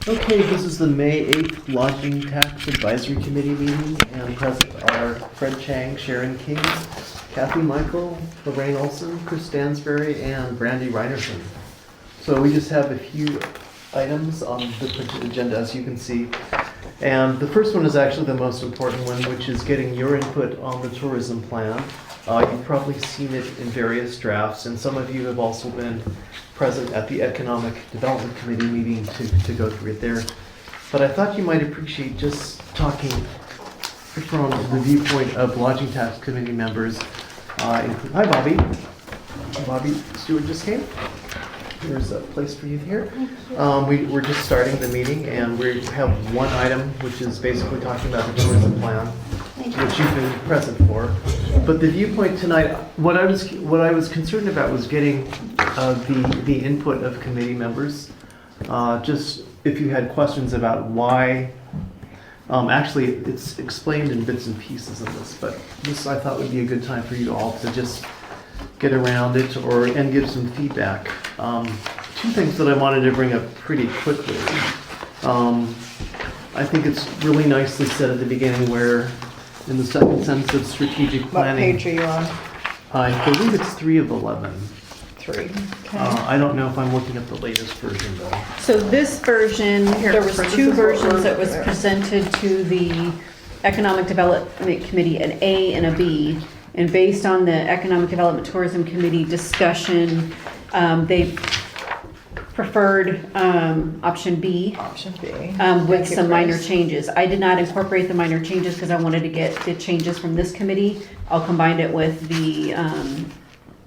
Okay, this is the May 8th Lodging Tax Advisory Committee meeting, and present are Fred Chang, Sharon King, Kathy Michael, Lorraine Olson, Chris Stansberry, and Brandy Reinerson. So we just have a few items on the printed agenda, as you can see. And the first one is actually the most important one, which is getting your input on the tourism plan. You've probably seen it in various drafts, and some of you have also been present at the Economic Development Committee meeting to go through it there. But I thought you might appreciate just talking from the viewpoint of Lodging Tax Committee members. Hi, Bobby. Bobby Stewart just came. There's a place for you here. We're just starting the meeting, and we have one item, which is basically talking about the tourism plan, which you've been present for. But the viewpoint tonight, what I was concerned about was getting the input of committee members. Just if you had questions about why. Actually, it's explained in bits and pieces of this, but this I thought would be a good time for you all to just get around it and give some feedback. Two things that I wanted to bring up pretty quickly. I think it's really nicely said at the beginning where in the second sentence of strategic planning. What page are you on? I believe it's 3 of 11. 3. Okay. I don't know if I'm looking at the latest version though. So this version, there was this two is what versions we're that was looking at. presented to the Economic Development Committee, an A and a B. And based on the Economic Development Tourism Committee discussion, they preferred option B Option B. with Thank you, some minor Chris. changes. I did not incorporate the minor changes because I wanted to get the changes from this committee. I'll combine it with the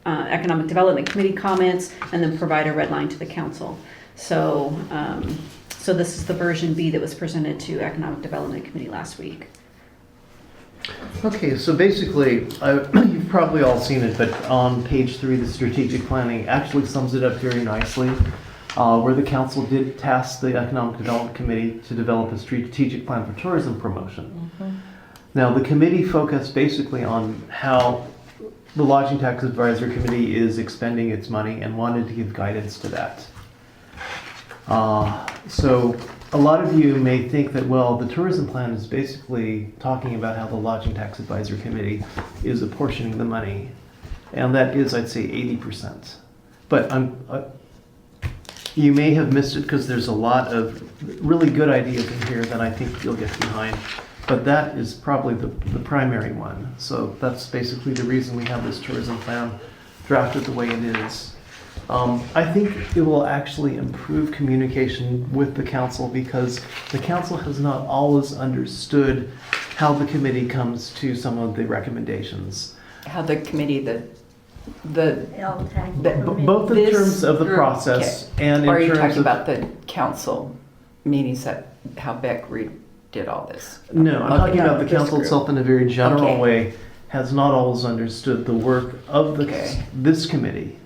Economic Development Committee comments and then provide a red line to the council. So, so this is the version B that was presented to Economic Development Committee last week. Okay, so basically, you've probably all seen it, but on page 3, the strategic planning actually sums it up very nicely, where the council did task the Economic Development Committee to develop a strategic plan for tourism promotion. Now, the committee focused basically on how the Lodging Tax Advisory Committee is expending its money and wanted to give guidance to that. So a lot of you may think that, well, the tourism plan is basically talking about how the Lodging Tax Advisory Committee is apportioning the money. And that is, I'd say, 80%. But you may have missed it because there's a lot of really good ideas in here that I think you'll get behind. But that is probably the primary one. So that's basically the reason we have this tourism plan drafted the way it is. I think it will actually improve communication with the council because the council has not always understood how the committee comes to some of the recommendations. How the committee, Both in This terms of the group, process and in or are you terms talking of... about the council meetings that, how Beck did all this? No, I'm Okay, talking about the this council group. itself in a very general Okay. way has not always understood the work of Okay. this committee,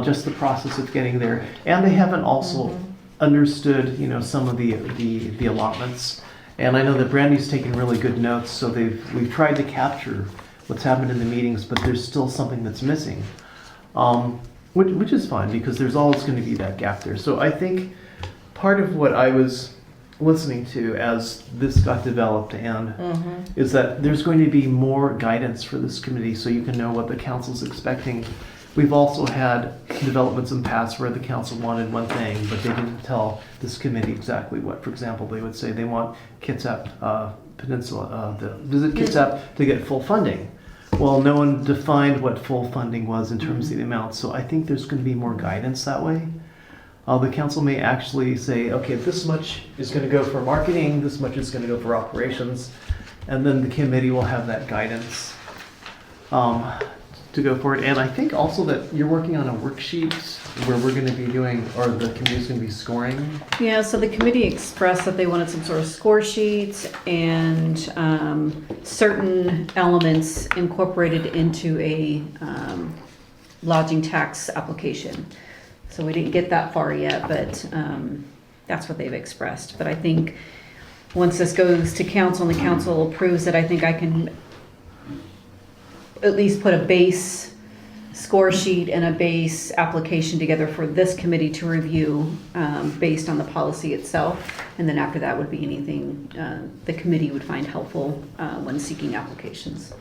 just the process of getting there. And they haven't also understood, some of the allotments. And I know that Brandy's taken really good notes, so we've tried to capture what's happened in the meetings, but there's still something that's missing, which is fine because there's always going to be that gap there. So I think part of what I was listening to as this got developed and is that there's going to be more guidance for this committee so you can know what the council's expecting. We've also had developments in the past where the council wanted one thing, but they didn't tell this committee exactly what. For example, they would say they want Kitsap Peninsula, visit Kitsap to get full funding. Well, no one defined what full funding was in terms of the amount, so I think there's going to be more guidance that way. The council may actually say, okay, this much is going to go for marketing, this much is going to go for operations, and then the committee will have that guidance to go for it. And I think also that you're working on a worksheet where we're going to be doing, or the committee's going to be scoring. Yeah, so the committee expressed that they wanted some sort of score sheets and certain elements incorporated into a lodging tax application. So we didn't get that far yet, but that's what they've expressed. But I think once this goes to council and the council approves it, I think I can at least put a base score sheet and a base application together for this committee to review based on the policy itself. And then after that would be anything the committee would find helpful when seeking applications.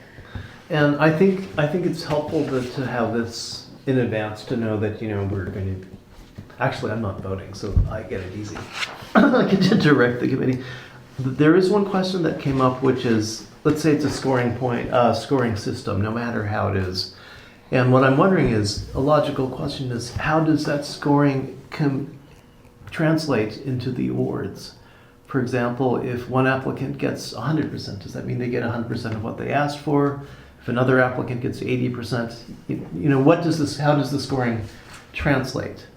And I think it's helpful to have this in advance to know that, you know, we're going to, actually I'm not voting, so I get it easy. I get to direct the committee. There is one question that came up, which is, let's say it's a scoring system, no matter how it is. And what I'm wondering is, a logical question is, how does that scoring translate into the awards? For example, if one applicant gets 100%, does that mean they get 100% of what they asked for? If another applicant gets 80%, you know, how does the scoring translate?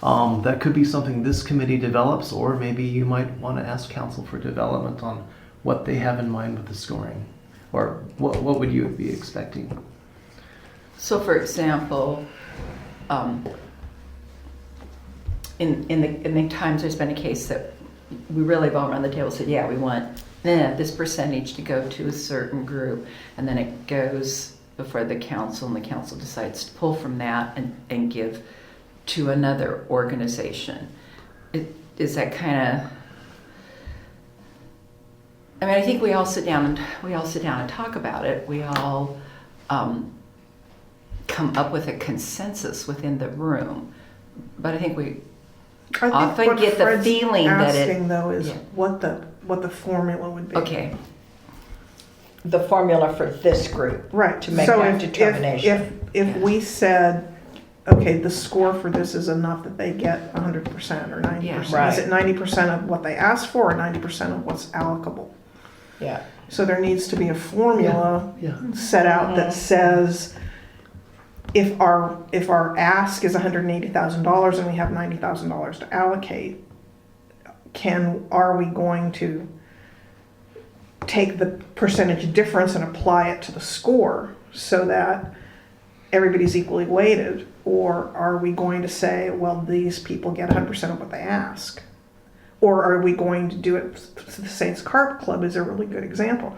That could be something this committee develops, or maybe you might want to ask council for development on what they have in mind with the scoring, or what would you be expecting? So, for example, in the times there's been a case that we really have all around the table said, yeah, we want this percentage to go to a certain group, and then it goes before the council, and the council decides to pull from that and give to another organization. Is that kind of? I mean, I think we all sit down and talk about it. We all come up with a consensus within the room, but I think we often what get the Fred's feeling that asking though is yeah. what the formula would be. Okay. The formula for this group. Right. To make So that if determination. If we said, okay, the score for this is enough that they get 100% or 90%. Yeah. Right. Is it 90% of what they asked for or 90% of what's allocable? Yeah. So there needs to be a formula Yeah. set out that says if our ask is $180,000 and we have $90,000 to allocate, are we going to take the percentage difference and apply it to the score so that everybody's equally weighted, or are we going to say, well, these people get 100% of what they ask? Or are we going to do it? The Saints Car Club is a really good example.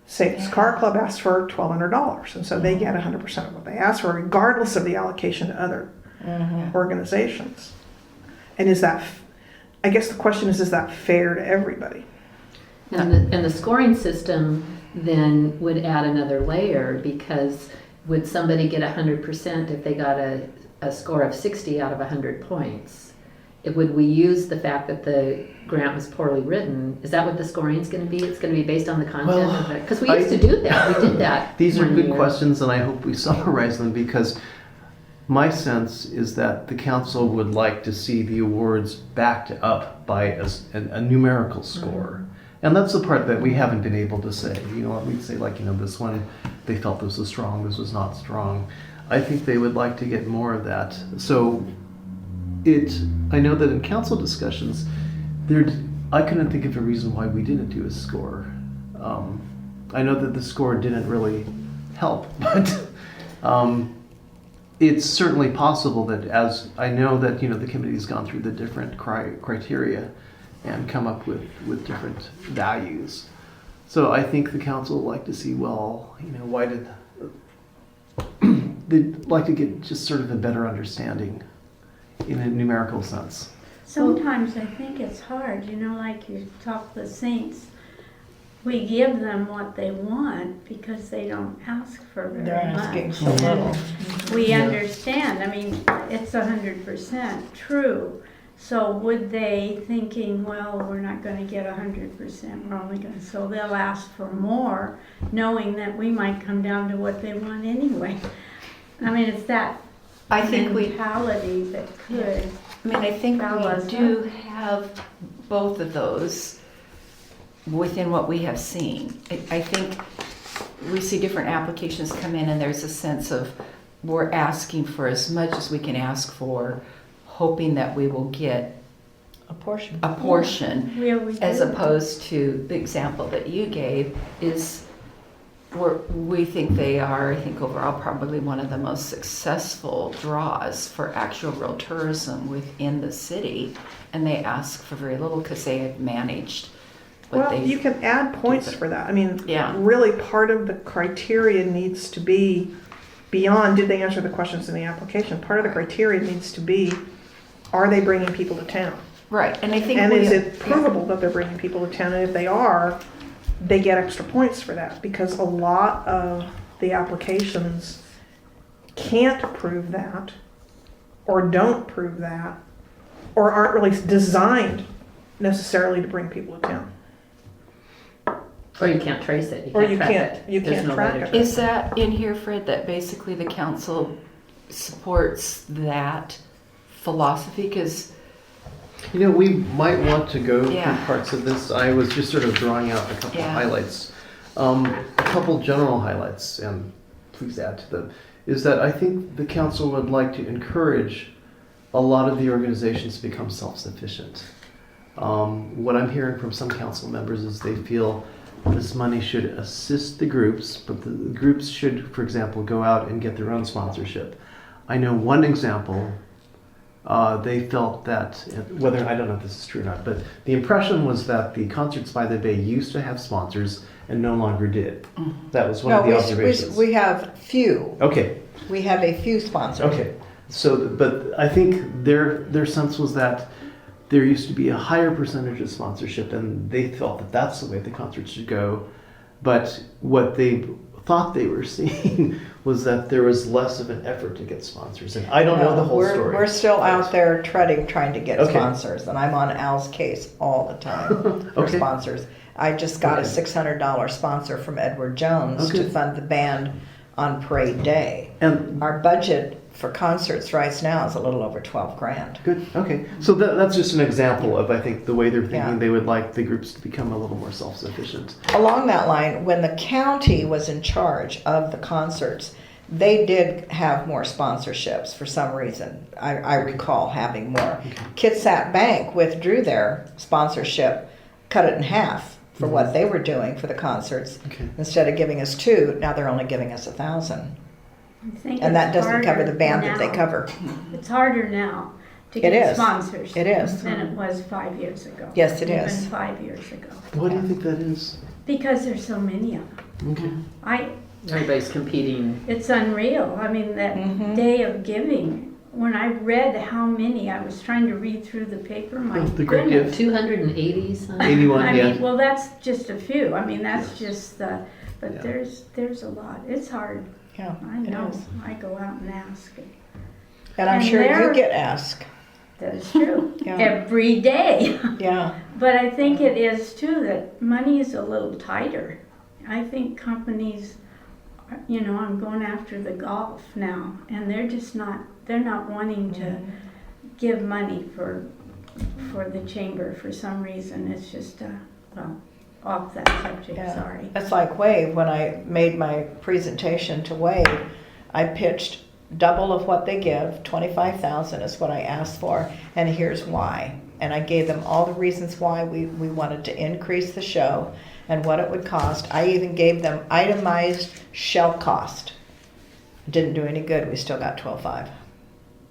Saints Car Club asked for $1,200, and so they get 100% of what they asked for, regardless of the allocation to other organizations. And I guess the question is that fair to everybody? And the scoring system then would add another layer, because would somebody get 100% if they got a score of 60 out of 100 points? Would we use the fact that the grant was poorly written? Is that what the scoring is going to be? It's going to be based on the content of it? Because we used to do that. We did that. These are one good year. questions, and I hope we summarize them, because my sense is that the council would like to see the awards backed up by a numerical score. And that's the part that we haven't been able to say. You know, we'd say, like, you know, this one, they felt this was strong, this was not strong. I think they would like to get more of that. So I know that in council discussions, I couldn't think of a reason why we didn't do a score. I know that the score didn't really help, but it's certainly possible that, as I know that, you know, the committee's gone through the different criteria and come up with different values. So I think the council would like to see, well, you know, why did they'd like to get just sort of a better understanding in a numerical sense. Sometimes I think it's hard, you know, like you talk the saints. We give them what they want because they don't ask for very They're much. asking so little. We understand, I mean, it's 100% true. So would they thinking, well, we're not gonna get 100%, we're only gonna, so they'll ask for more, knowing that we might come down to what they want anyway. I mean, it's that I think mentality that could. I think Balance. we do have both of those within what we have seen. I think we see different applications come in, and there's a sense of we're asking for as much as we can ask for, hoping that we will get A portion. a portion, We always as do. opposed to the example that you gave is we think they are, I think overall, probably one of the most successful draws for actual real tourism within the city, and they ask for very little because they have managed what Well, you can add points for that. I mean, Yeah. really part of the criteria needs to be beyond, did they answer the questions in the application? Part of the criteria needs to be, are they bringing people to town? Right, and I think And we- is it provable that they're bringing people to town? And if they are, they get extra points for that, because a lot of the applications can't prove that, or don't prove that, or aren't really designed necessarily to bring people to town. Or you can't trace it, Or you you can't track can't- it. you There's can't no track way to it. track Is that in here, Fred, that basically the council supports that philosophy? Because, You know, we might want to go Yeah. through parts of this. I was just sort of drawing out a couple of Yeah. highlights. A couple general highlights, and please add to them, is that I think the council would like to encourage a lot of the organizations to become self-sufficient. What I'm hearing from some council members is they feel this money should assist the groups, but the groups should, for example, go out and get their own sponsorship. I know one example, they felt that, whether, I don't know if this is true or not, but the impression was that the Concerts by the Bay used to have sponsors and no longer did. That was one No, of the observations. we have few. Okay, We have a few sponsors. okay. So, but I think their sense was that there used to be a higher percentage of sponsorship, and they felt that that's the way the concert should go. But what they thought they were seeing was that there was less of an effort to get sponsors, and I don't know the whole story. We're still out there treading, trying to get Okay. sponsors, and I'm on Al's case all the time for Okay. sponsors. I just got a Okay. $600 sponsor from Edward Jones Okay. to fund the band on Parade Day. And Our budget for concerts right now is a little over 12 grand. good, okay. So that's just an example of, I think, the way they're thinking. Yeah. They would like the groups to become a little more self-sufficient. Along that line, when the county was in charge of the concerts, they did have more sponsorships for some reason. I recall having more. Kitsap Bank withdrew their sponsorship, cut it in half for what they were doing for the concerts. Okay. Instead of giving us 2, now they're only giving us 1,000. I think And that it's doesn't cover harder the band that they now. cover. It's harder now to It get is. sponsors. It is. Than it was 5 years ago. Yes, it Even is. 5 years ago. Why do you think that is? Because there's so many of them. Okay. Everybody's competing. It's unreal. I mean, that Mhm. day of giving, when I read how many, I was trying to read through the paper, my The great goodness. gift. 280 some. 81, I yeah. mean, well, that's just a few. I mean, that's Yes. just the, but Yeah. there's a lot. It's hard. Yeah, I it know. is. I go out and ask. And I'm And sure they're- you get asked. That is true. Yeah. Every day. Yeah. But I think it is too that money is a little tighter. I think companies, you know, I'm going after the golf now, and they're not wanting to give money for the chamber for some reason. It's just, well, off that subject, Yeah. sorry. It's like Wave, when I made my presentation to Wave, I pitched double of what they give, 25,000 is what I asked for, and here's why. And I gave them all the reasons why we wanted to increase the show and what it would cost. I even gave them itemized shell cost. Didn't do any good, we still got 12.5.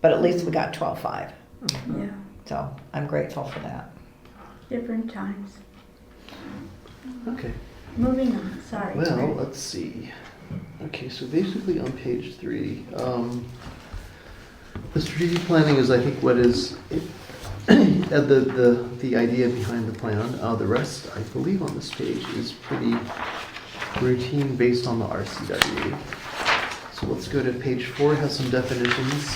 But at least we got 12.5. Yeah, So I'm grateful for that. different times. Okay. Moving on, sorry. Well, let's see. Okay, so basically on page 3, the strategic planning is, I think, what is the idea behind the plan. The rest, I believe, on this page is pretty routine based on the RCW. So let's go to page 4. It has some definitions.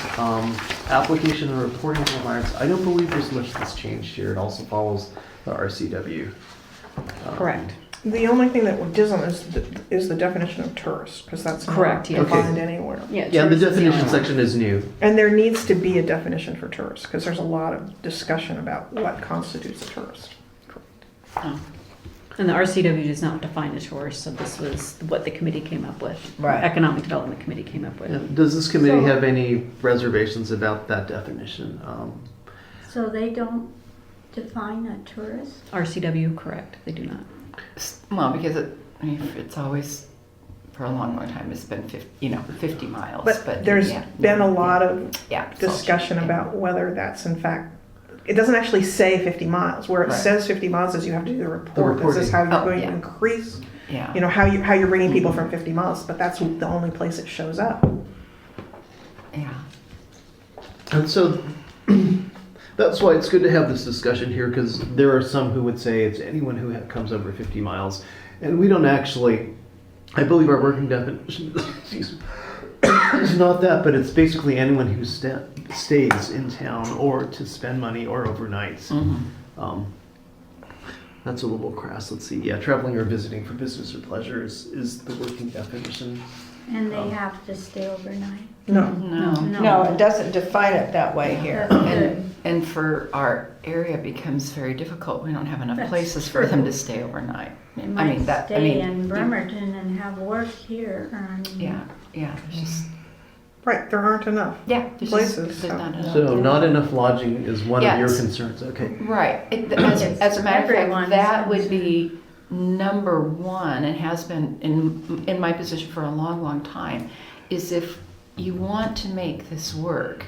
Application and reporting requirements. I don't believe there's much that's changed here. It also follows the RCW. Correct. The only thing that isn't is the definition of tourist, because that's not Correct, yeah. defined Okay. anywhere. Yeah, the tourist is definition only one. section is new. And there needs to be a definition for tourist, because there's a lot of discussion about what constitutes a tourist. And the RCW does not define a tourist, so this was what the committee came up with. Right. Economic Development Committee came up with. And does this committee So- have any reservations about that definition? So they don't define a tourist? RCW, correct, they do not. well, because it's always, for a long, long time, it's been 50 miles. But there's yeah. been a lot of Yeah, it's all discussion changed, yeah. about whether that's in fact, it doesn't actually say 50 miles. Where it Right. says 50 miles is you have to do the report. This is reporting. how you're Oh, going yeah. to increase, Yeah. you know, how you're bringing people from 50 miles, but that's the only place it shows up. Yeah. And so that's why it's good to have this discussion here, because there are some who would say it's anyone who comes over 50 miles. And we don't actually, I believe our working definition excuse me, is not that, but it's basically anyone who stays in town or to spend money or overnights. That's a little crass. Let's see. Yeah, traveling or visiting for business or pleasure is the working definition. And they have to stay overnight. No. No. No, it doesn't define it that way here. That's good. And for our area it becomes very difficult. We don't have enough That's places for true. them to stay overnight. They I might mean, that, I stay mean, in Bremerton and have work here, or, I mean. yeah, there's just, Right, there aren't enough. yeah, there's Places, just, there's so- not enough. So not enough lodging is one of your Yes. concerns. Okay. Right. It's As a matter of everyone's fact, that would concern. be number one, and has been in my position for a long, long time, is if you want to make this work,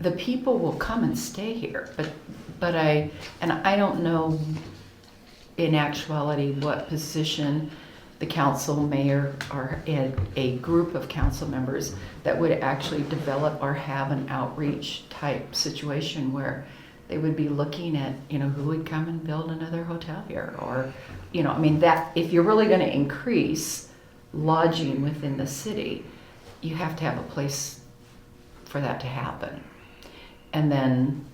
the people will come and stay here. But I don't know in actuality what position the council mayor or a group of council members that would actually develop or have an outreach type situation where they would be looking at, who would come and build another hotel here, or, I mean, that if you're really going to increase lodging within the city, you have to have a place for that to happen. And then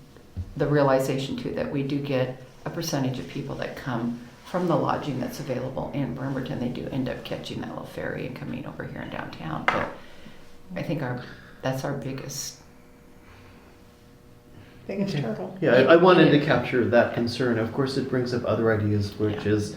the realization too that we do get a percentage of people that come from the lodging that's available in Bremerton. They do end up catching that little ferry and coming over here in downtown. But I think that's our biggest. Biggest hurdle. Yeah, I wanted to capture that concern. Of course, it brings up other ideas, which is,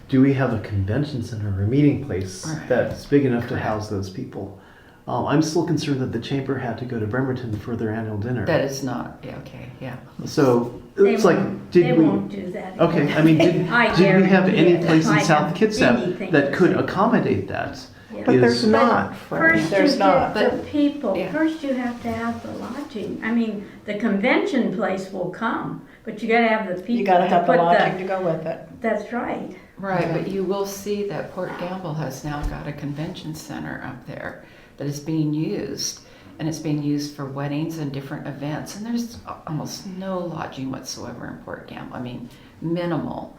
do we have a convention center or a meeting place Right. that's big enough to house those people? I'm still concerned that the chamber had to go to Bremerton for their annual dinner. That is not, okay, yeah. So They it's like, won't- did They we? won't do that. Okay, I mean, did we have guarantee any it. place in I South have Kitsap anything that to could say. accommodate that? Yeah. But there's Is- not, Fred. First There's you not. get the people, Yeah. first you have to have the lodging. I mean, the convention place will come, but you gotta have the people. You gotta to have the put lodging to go with it. That's right. Right, but you will see that Port Gamble has now got a convention center up there that is being used. And it's being used for weddings and different events. And there's almost no lodging whatsoever in Port Gamble. I mean, minimal.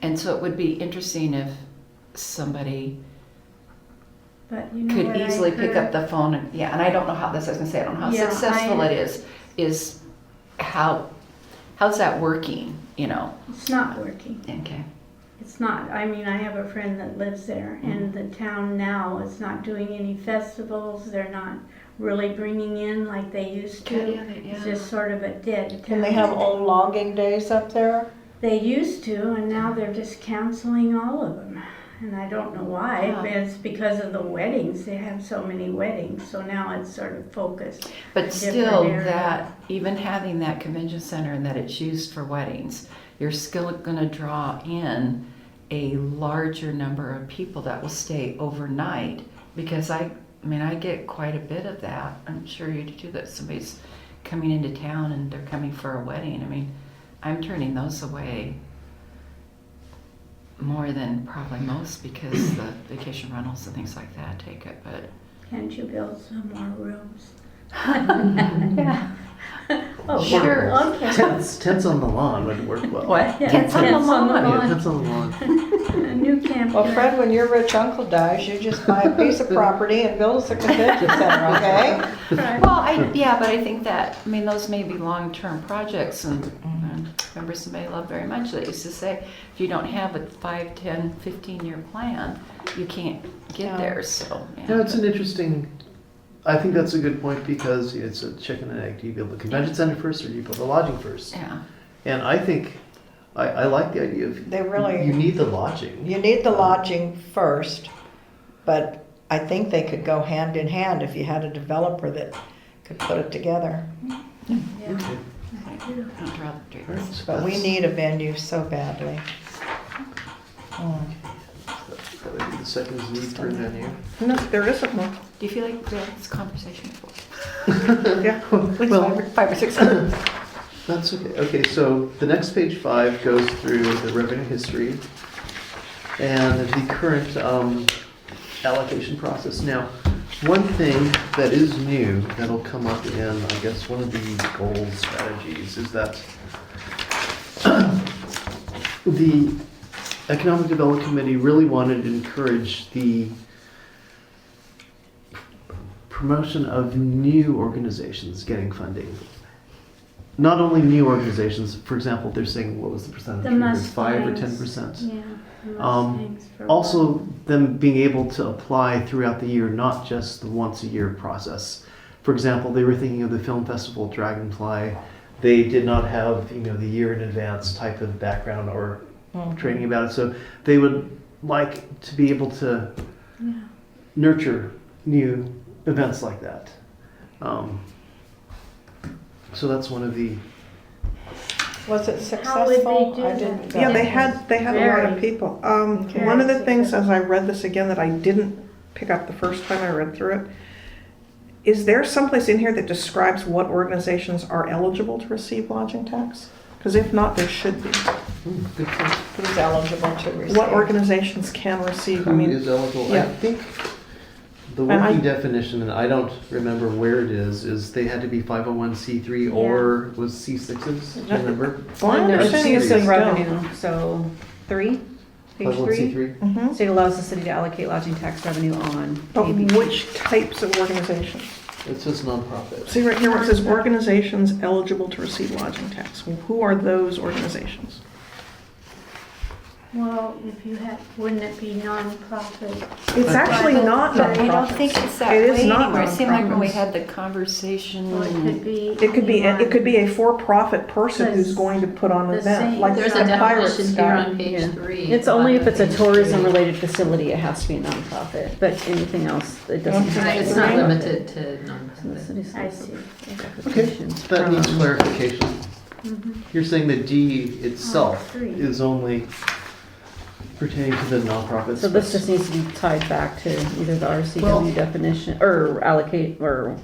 And so it would be interesting if somebody But you know could what I easily pick up heard? the phone and, and I don't know how this, I was gonna say, I don't know how Yeah, successful it is how's that working, It's not working. Okay. It's not. I mean, I have a friend that lives there, and the town now is not doing any festivals. They're not really bringing in like they used to. It's just sort of a dead town. Can they have old logging days up there? They used to, and now they're just canceling all of them. And I don't know why. Wow. It's because of the weddings. They have so many weddings, so now it's sort of focused. But Different still, area. that, even having that convention center and that it's used for weddings, you're still gonna draw in a larger number of people that will stay overnight. Because I get quite a bit of that. I'm sure you do too, that somebody's coming into town and they're coming for a wedding. I mean, I'm turning those away more than probably most because the vacation rentals and things like that take it, but. Can't you build some more rooms? Yeah. Oh, Sure. yeah, okay. Tents on the lawn would work well. What? Yeah, Tents on the tents on the lawn. Yeah, lawn. tents on the lawn. A new camp. Well, Fred, when your rich uncle dies, you just buy a piece of property and build us a convention center, okay? Right. Well, but I think that, those may be long-term projects, and I remember somebody I loved very much that used to say, if you don't have a 5, 10, 15-year plan, you can't get Yeah. there, so. No, it's an interesting, I think that's a good point because it's a chicken and egg. Do you build the convention center first or do you build the lodging first? Yeah, And I think, I like the idea of, They really- you need the lodging. You need the lodging first, but I think they could go hand in hand if you had a developer that could put it together. Yeah, Okay. I do. don't draw the All right, trees. so But we that's- need a venue so badly. That would be the second is need for a venue. No, there isn't one. Do you feel like we had this conversation before? Yeah. Well, 5 or 6 times? that's okay. Okay, so the next page 5 goes through the revenue history and the current allocation process. Now, One thing that is new that'll come up in, I guess, one of the goal strategies is that the Economic Development Committee really wanted to encourage the promotion of new organizations getting funding. Not only new organizations, for example, they're saying, what was the percentage? The It was 5 or Mustangs. 10%. Yeah. the Um, Mustangs for Also, them being able to apply throughout the year, not just the once a year process. For example, they were thinking of the film festival Dragonfly. They did not have, the year in advance type of background or training about it. So they would like to be able to Yeah. nurture new events like that. So that's one of the. Was it How would they successful? do I that? didn't. Yeah, they had a lot of Very. people. Okay. One of the things, as I read this again, that I didn't pick up the first time I read through it, is there someplace in here that describes what organizations are eligible to receive lodging tax? Because if not, there should be. Good point. Who's eligible to receive? What organizations can receive? I Who mean, is eligible? I yeah. think the And I- working definition, and I don't remember where it is they had to be 501c3 or was C6s, do you remember? well, my No, it's understanding is use they of don't. revenue, so 3, page 3. 501c3? Mhm. State allows the city to allocate lodging tax revenue on But ABT. which types of organizations? It says nonprofit. See right here where it says organizations eligible to receive lodging tax. Well, who are those organizations? Well, if you had, wouldn't it be nonprofit? It's actually not But I don't nonprofit. think it's that It is way not anymore. It seemed like when we nonprofits. had the conversation. Or it could be. It could be a for-profit person who's Because going to put on an the event, same- like There's the a Pirates definition here guy. on page Yeah. 3. It's only if it's a Page 3. tourism-related facility, it has to be a nonprofit, but anything else, it doesn't. Okay. have to It's be. not limited to The nonprofit. city I says see. Okay, applications that needs from- clarification. Mhm. You're saying that D itself Oh, 3. is only pertaining to the nonprofits. So this just needs to be tied back to either the RCW Well- definition, or allocate, or,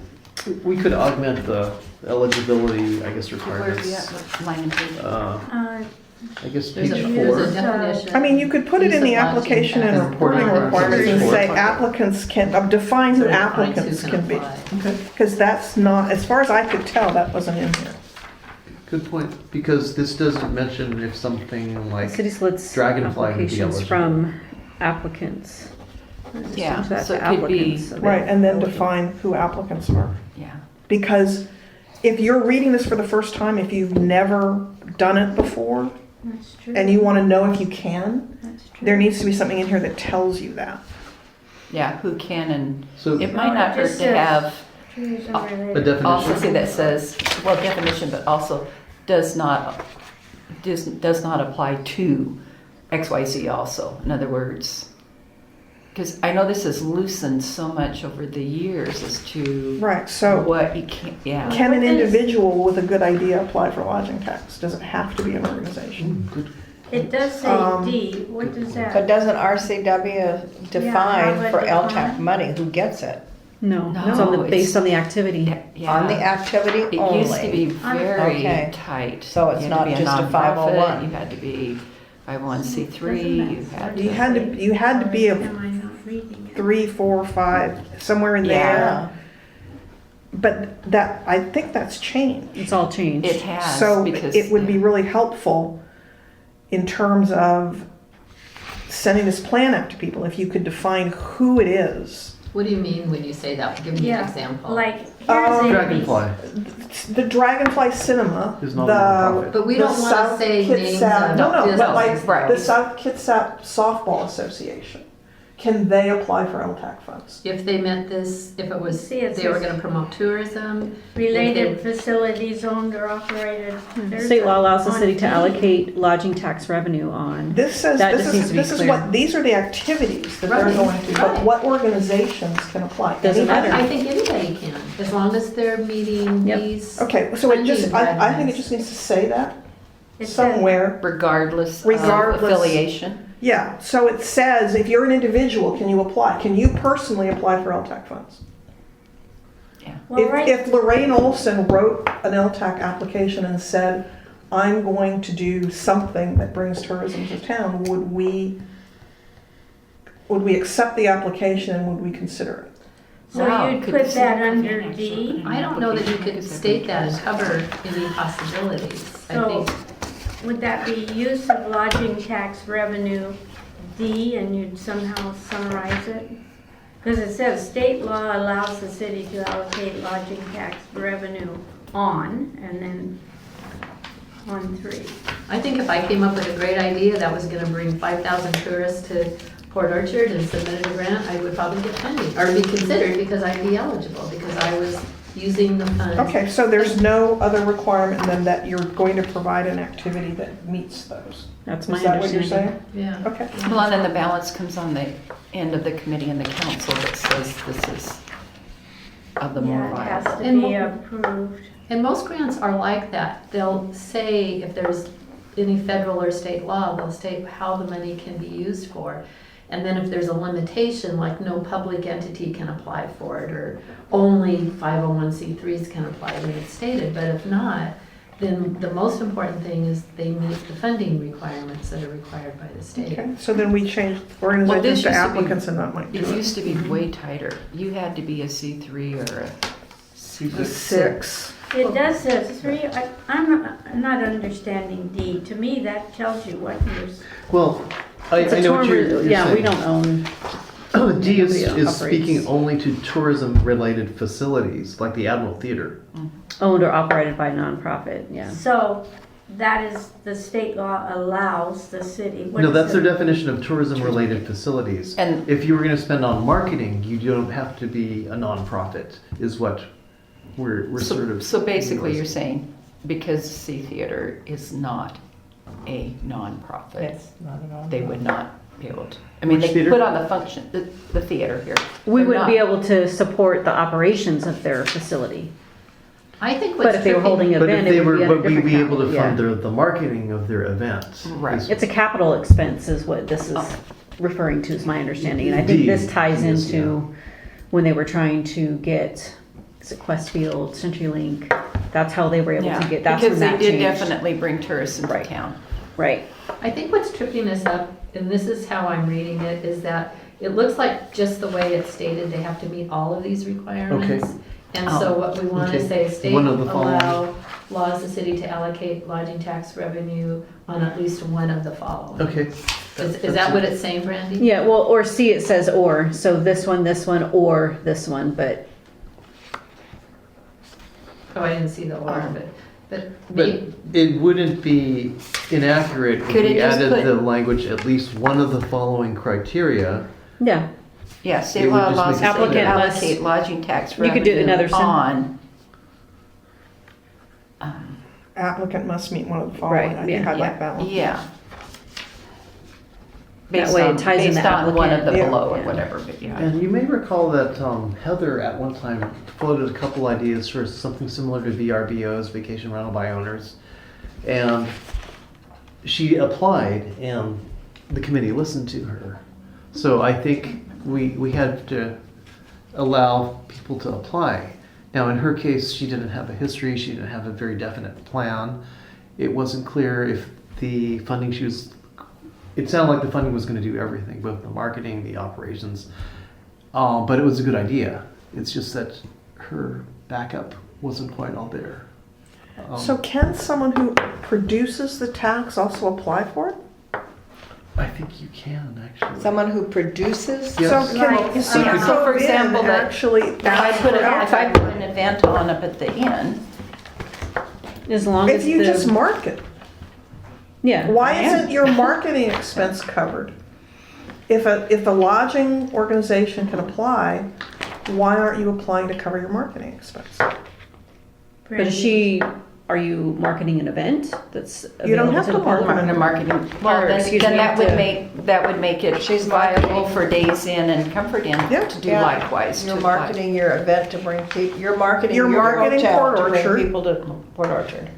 We could augment the eligibility, I guess, Where's requirements. the at? Line and page? I guess There's page a, there's a 4. definition. I mean, you could put it in the application and reporting requirements and say applicants can, define who applicants can be. Because that's not, as far as I could tell, that wasn't in here. Good point, because this doesn't mention if something the like, city splits Dragonfly would be applications eligible. from applicants. Just Yeah, change that so to it could be- applicants, so that- Right, and then define who applicants are. Yeah. Because if you're reading this for the first time, if you've never done it before, That's true. and you want to know if you can, That's true. there needs to be something in here that tells you that. Yeah, who can and, so it might not hurt Just to says- have Tourism a related. also see definition. that says, well, definition, but also does not apply to XYZ also, in other words. Because I know this has loosened so much over the years as to Right, so what you can't, yeah. can an What is- individual with a good idea apply for lodging tax? Does it have to be an organization? Good. It does say D, what does But that? doesn't RCW define how for would it LTAC define? money, who gets it? No, No, it's on the, it's- based on the activity. Yeah. On the activity It used to be only? very Okay. tight. So it's You had to not be a just a nonprofit, 501. You had to be 501c3, Doesn't you that had say- You had to be a Am I not reading it? 3, 4, 5, somewhere in there. Yeah, But that, I think that's changed. It's all changed. It has, So because. it would be really helpful in terms of sending this plan out to people, if you could define who it is. What do you mean when you say that? Give me an Yeah, example. like, here's a. Dragonfly. The Dragonfly Cinema, Is not a the nonprofit. But we the don't wanna South say names Kitsap, of no, but businesses. like Right. the South Kitsap Softball Association, can they apply for LTAC funds? If they meant this, if it was, See, it they were says- gonna promote tourism, Related facilities owned or operated. There's State law allows the on city to D. allocate lodging tax revenue on. This says, That just needs to be this is clear. what, these are the activities that they're Right, going to, but right. what organizations can apply? Doesn't Anybody? matter. I think anybody can, as long as they're meeting Yep. these. Okay, so it just, funding I think it requirements. just needs to say that It says- somewhere. Regardless of Regardless. affiliation. Yeah, so it says, if you're an individual, can you apply? Can you personally apply for LTAC funds? Well, right, If Lorraine Olson wrote an LTAC application and said, I'm going to do something that brings tourism to town, would we accept the application and would we consider it? So Wow, you'd could put see that that under coming, D? I don't know that you could state that and cover any possibilities. I So think, would that be use of lodging tax revenue D and you'd somehow summarize it? Because it says state law allows the city to allocate lodging tax revenue on, and then on 3. I think if I came up with a great idea that was gonna bring 5,000 tourists to Port Orchard and submitted a grant, I would probably get funding, or be considered because I'd be eligible, because I was using the funds. Okay, so there's no other requirement than that you're going to provide an activity that meets those. That's my Is that what you're understanding. saying? Yeah. Okay. Well, and then the balance comes on the end of the committee and the council that says this is of the more Yeah, it viable. has to And be more- approved. And most grants are like that. They'll say if there's any federal or state law, they'll state how the money can be used for. And then if there's a limitation, like no public entity can apply for it, or only 501c3s can apply when it's stated, but if not, then the most important thing is they meet the funding requirements that are required by the state. Okay, so then we changed Well, organizations this to used to be- applicants and not like It used to be way tighter. You had to be a C3 or a C6. 6. It does say 3, I'm not understanding D. To me, that tells you what you're, Well, I It's a know what tour- you're Yeah, we saying. don't own. D is Nobody speaking operates. only to tourism-related facilities, like the Admiral Theater. Owned or operated by nonprofit, yeah. so that is, the state law allows the city. What No, is that's their it? definition of tourism-related facilities. And If you were gonna spend on marketing, you don't have to be a nonprofit, is what we're sort of. so basically you're saying, because C Theater is not a nonprofit, It's not at all. they would not be able to. I mean, Which they theater? put on the function, the theater here. We They're wouldn't be not. able to support the operations of their facility. I think what's But if they were tricky- holding an But if event, they it would were, be under but we'd different be able to capital, fund yeah. the marketing of their event. Right. is- It's a capital expense is what this is Oh. referring to, is my understanding. And I think D this ties is, into when they were trying to get, is it Questfield, CenturyLink? That's how they were able Yeah, to get, that's because when they that did changed. definitely bring tourists into Right. town. Right. I think what's tripping us up, and this is how I'm reading it, is that it looks like just the way it's stated, they have to meet all of these requirements. And so what we want to Okay. say, state One of the following. allows the city to allocate lodging tax revenue on at least one of the following. Okay. Is that what it's saying, Brandy? Yeah, well, or C, it says or, so this one, or this one, but Oh, I didn't see the or, but But it wouldn't be inaccurate if Could it we just added put- the language, at least one of the following criteria. yeah. Yeah, It state would law just allows make the it city to Applicant must- allocate lodging tax You could do revenue another sen- on. Applicant must meet one of the following. Right, I think yeah. I like that one. Yeah. That Based way it on- ties in the Based on one of the applicant. Yeah. below or Yeah. whatever, but yeah. And you may recall that Heather at one time floated a couple ideas for something similar to VRBOs, vacation rental by owners. And she applied and the committee listened to her. So I think we had to allow people to apply. Now, in her case, she didn't have a history, she didn't have a very definite plan. It wasn't clear if the funding she was, it sounded like the funding was going to do everything, both the marketing, the operations. But it was a good idea. It's just that her backup wasn't quite all there. So can someone who produces the tax also apply for it? I think you can actually. Someone who produces? Yes. So can, so Yeah. you So, go for in example, and that- actually If I ask put for if I outside- put an event on up at the inn, As long as If you just the, market, yeah. why I am. isn't your marketing expense covered? If a lodging organization can apply, why aren't you applying to cover your marketing expense? But is she, are you marketing an event that's You don't available have to to the public? market the marketing, well, Or, then, excuse then me, that would to- make it She's viable marketing. for Days Inn and Comfort Inn Yeah. to do Yeah. likewise. You're to apply. marketing your event to bring people, you're marketing You're your marketing hotel Port to bring Orchard. people to Port Orchard.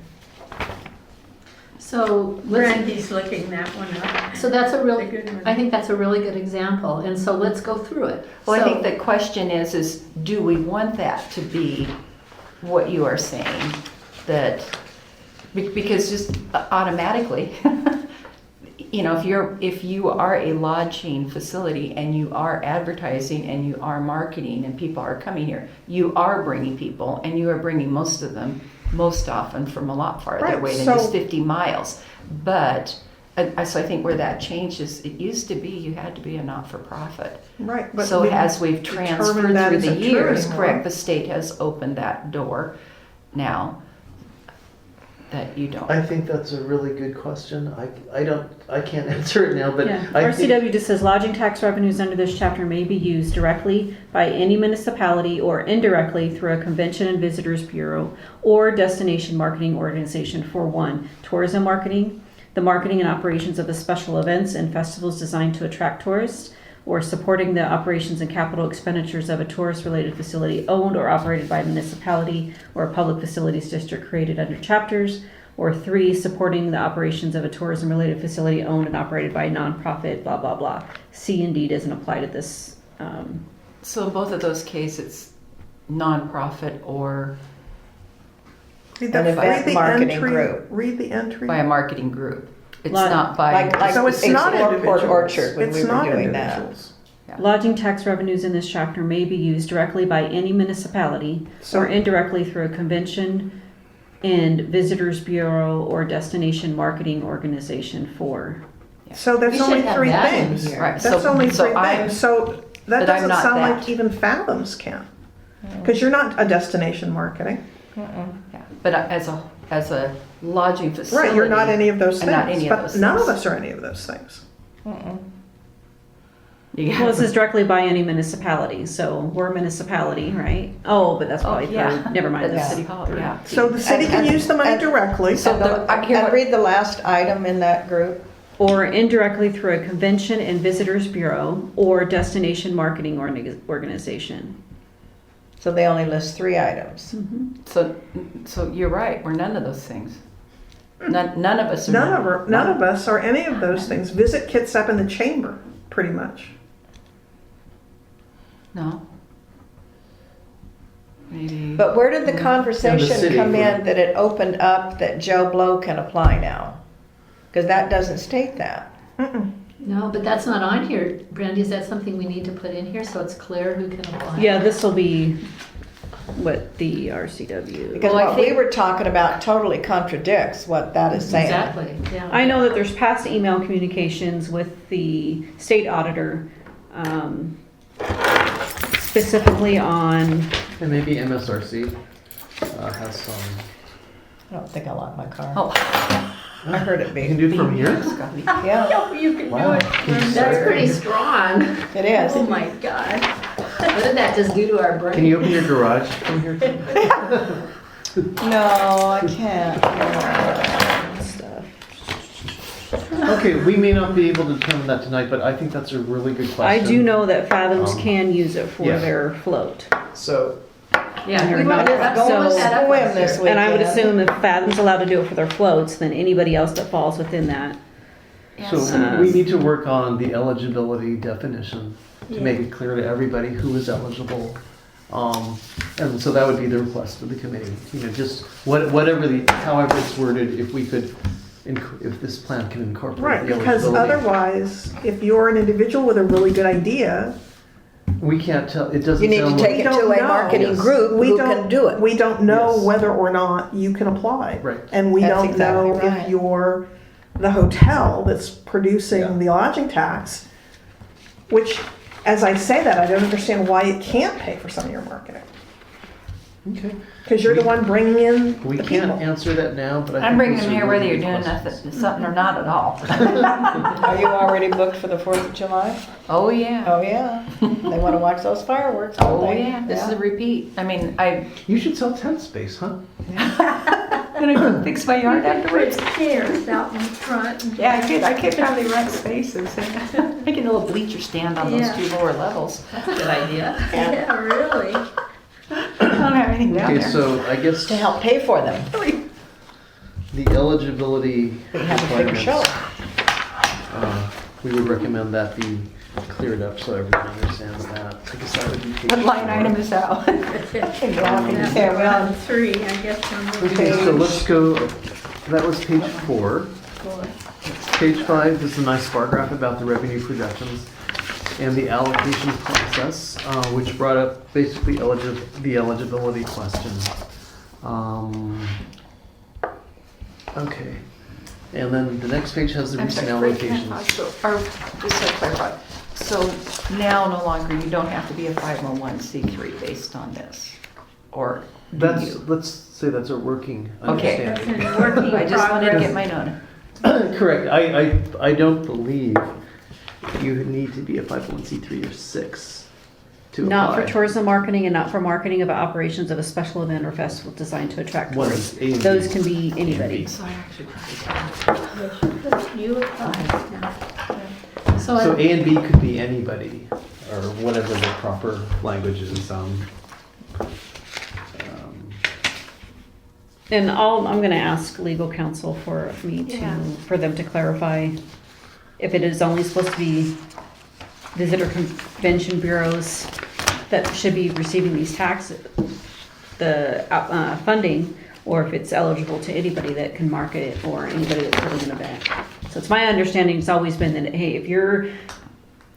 So let's, Brandy's looking that one up. so that's a The really, good one. I think that's a really good example, and so let's go through it. Well, I So- think the question is, do we want that to be what you are saying? That, because just automatically, you know, if you are a lodging facility and you are advertising and you are marketing and people are coming here, you are bringing people and you are bringing most of them most often from a lot farther Right, away than so- just 50 miles. But so I think where that changes, it used to be you had to be a not-for-profit. Right, but So we as we've determined transferred that through the isn't true years, anymore. correct, the state has opened that door now that you don't. I think that's a really good question. I can't answer it now, but Yeah, I think, RCW just says lodging tax revenues under this chapter may be used directly by any municipality or indirectly through a convention and visitors bureau or destination marketing organization for one, tourism marketing, the marketing and operations of the special events and festivals designed to attract tourists, or supporting the operations and capital expenditures of a tourist-related facility owned or operated by a municipality or a public facilities district created under chapters, or 3, supporting the operations of a tourism-related facility owned and operated by a nonprofit, blah, blah, blah. C and D doesn't apply to this. So in both of those cases, nonprofit or Read An event the marketing entry- group. Read the entry. by a marketing group. It's Lot- not by. Like So it's not Explore Port individuals. Orchard when It's we were not doing that. individuals. Lodging tax revenues in this chapter may be used directly by any municipality So- or indirectly through a convention and visitors bureau or destination marketing organization for. So there's We should only have 3 that in things. here. Right, That's so- only so 3 I'm- things. So that but I'm doesn't not sound like that. even Fathoms can. Because you're not a destination marketing. Yeah, but as a lodging facility. Right, you're not any of those I'm things. not any of But those none of things. us are any of those things. Well, this is directly by any municipality, so we're a municipality, right? Oh, but that's probably yeah. for, never mind. At the that's city hall, yeah. So the city can use the money and- directly. So And read the last item in that group. Or indirectly through a convention and visitors bureau or destination marketing organization. So they only list 3 items. So you're right, we're none of those things. None of us are. None of us are any of those things. Visit Kitsap in the chamber, pretty much. No. Maybe. But where did the In the conversation city, come right. in that it opened up that Joe Blow can apply now? Because that doesn't state that. No, but that's not on here. Brandy, is that something we need to put in here so it's clear who can apply? Yeah, this will be what the RCW. Because Well, I what we think- were talking about totally contradicts what that is saying. Exactly, yeah. I know that there's past email communications with the state auditor, specifically on, and maybe MSRC has some. I don't think I locked my car. Oh. I heard it You beep. can do it from here? Yeah, You can do Wow. it. Can you That's start? pretty strong. it is. Oh my God. What did that just do to our brain? Can you open your garage from here? No, I can't. Okay, we may not be able to determine that tonight, but I think that's a really good question. I do know that Fathoms can use it for yeah. their float. So, Yeah, They're we not- want to Go So- and swim this weekend. And I would assume if Fathom's allowed to do it for their floats, then anybody else that falls within that. so we need to work on the eligibility definition to Yeah. make it clear to everybody who is eligible. And so that would be the request of the committee, just whatever however it's worded, if we could, if this plan can incorporate Right, the because eligibility. otherwise, if you're an individual with a really good idea, We can't tell, it doesn't You need to sound take like, it to a marketing Yes. group we who don't can do it. We don't know Yes. whether or not you can apply. Right. And we That's don't know exactly right. if you're the hotel that's producing Yeah. the lodging tax, which, as I say that, I don't understand why it can't pay for some of your marketing. okay. Because you're the We- one bringing in We the can't people. answer that now, but I think I'm bringing these them are here whether really you're good doing questions. something or not at all. Are you already booked for the 4th of July? Oh, yeah. Oh, yeah. They want to watch those fireworks, don't Oh, they? yeah, this is a repeat. I mean, I'm You should sell tent space, huh? gonna go fix my yard afterwards. Put chairs out in front. and- Yeah, I could probably rent spaces. Make a little bleacher stand on those Yeah. 2 lower levels. That's a good idea. Yeah, really. I don't have anything down Okay, there. so I guess To help pay for them. the eligibility We can have a bigger show. requirements, we would recommend that be cleared up so everyone understands that. I guess that would be page What line 4. item is that? Yeah, We're well, on 3, I guess I'm Okay, so let's go, that was page 4. Four. Page 5 is a nice bar graph about the revenue projections and the allocation process, which brought up basically the eligibility question. Okay. And then the next page has the I'm recent sorry, Fred, can I allocations. pause? Just to clarify, so now no longer, you don't have to be a 501c3 based on this, or do That's, you? let's say that's a working Okay. That's understanding. in working I just wanted to get progress. my note. Correct. I don't believe you need to be a 501c3 or 6 to Not apply. for tourism marketing and not for marketing of operations of a special event or festival designed to attract What tourists. is A and B? Those can be anybody. So I actually probably Yes, you put- You applied now. So So I- A and B could be anybody, or whatever the proper language is. And I'm gonna ask legal counsel for for them to clarify if it is only supposed to be visitor convention bureaus that should be receiving these funding, or if it's eligible to anybody that can market it or anybody that's holding an event. So it's my understanding, it's always been that, hey, if you're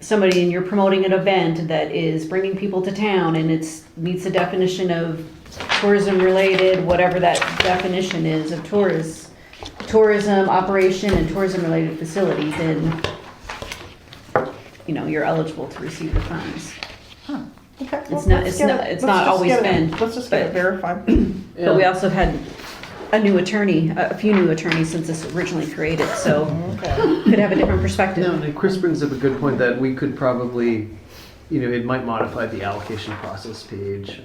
somebody and you're promoting an event that is bringing people to town and meets the definition of tourism related, whatever that definition is of tourism operation and tourism related facility, then, you know, you're eligible to receive the funds. Okay, It's well, not- let's it's get not- it- it's let's not just always get it- been, Let's just get it but- verified. But we also had a new attorney, a few new attorneys since this originally created, so Okay. could have a different perspective. No, and Chris brings up a good point that we could probably, you know, it might modify the allocation process page.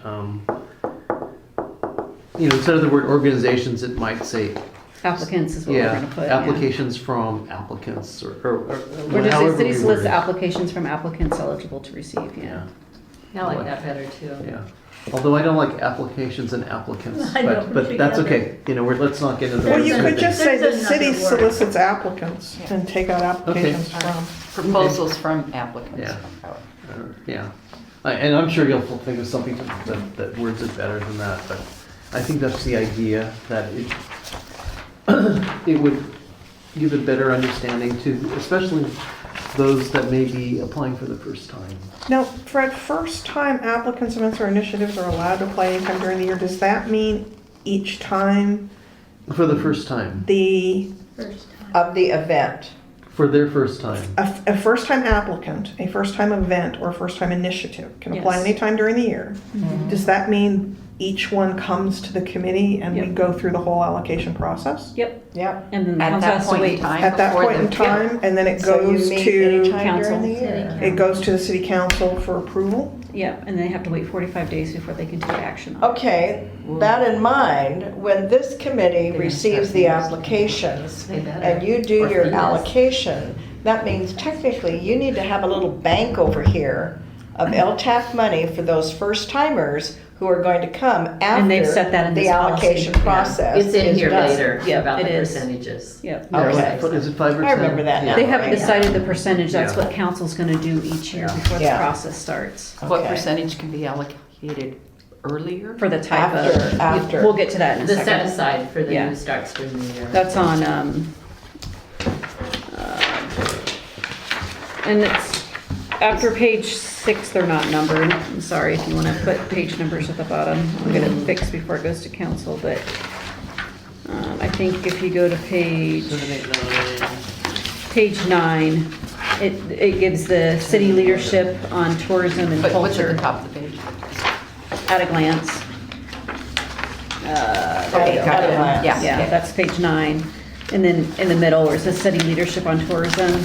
You know, instead of the word organizations, it might say, Applicants is what we're yeah, gonna put. yeah. applications from applicants or Or just say however city we solicits word it. applications from applicants eligible to receive, yeah. Yeah, I like that better too. yeah. Although I don't like applications and applicants, I don't but that's together. okay. You know, let's not get into the Well, words you and could just say the There's city another word. solicits applicants and take out applications from. proposals from applicants. Yeah. Yeah, and I'm sure you'll think of something that words it better than that, but I think that's the idea, that it would give a better understanding to, especially those that may be applying for the first time. Now, Fred, first-time applicants, events, or initiatives are allowed to apply anytime during the year. Does that mean each time For the first time, the, First time. Of the event. for their first time. a first-time applicant, a first-time event, or a first-time initiative can apply Yes. anytime during the year? Does that mean each one comes to the committee and we Yep. go through the whole allocation process? Yep, Yep. and then the At council that has to point in wait. time. At that before point in the- time, and then it So you goes meet to, anytime council. during the City year. council. it goes to the city council for approval? Yep, and they have to wait 45 days before they can take action on it. Okay, that in mind, when this committee They receives start the using- applications They better. and you do Or your fees. allocation, that means technically you need to have a little bank over here of LTAF money for those first timers who are going to come And they've set that after in the this policy. allocation Yeah. process. It's in is here done. later Yeah, about it the is. percentages. Yep. Yeah, Okay. is it 5 or 10? I remember that now. They haven't Yeah. decided the percentage, that's Yeah. what council's gonna do each year Yeah. before the Yeah. process starts. What Okay. percentage can be allocated earlier? For the type of. After. We'll get to that in a The set second. aside for the Yeah. new starts during the year. That's on, and it's, after page 6, they're not numbered. I'm sorry if you wanna put page numbers at the bottom. I'll get it fixed before it goes to council, but, I think if you go to page 9, it gives the city leadership on tourism and But what's at culture the top of the page? at a glance. Okay, got it. Yeah. Yeah, okay. that's page 9. And then in the middle, where it says city leadership on tourism.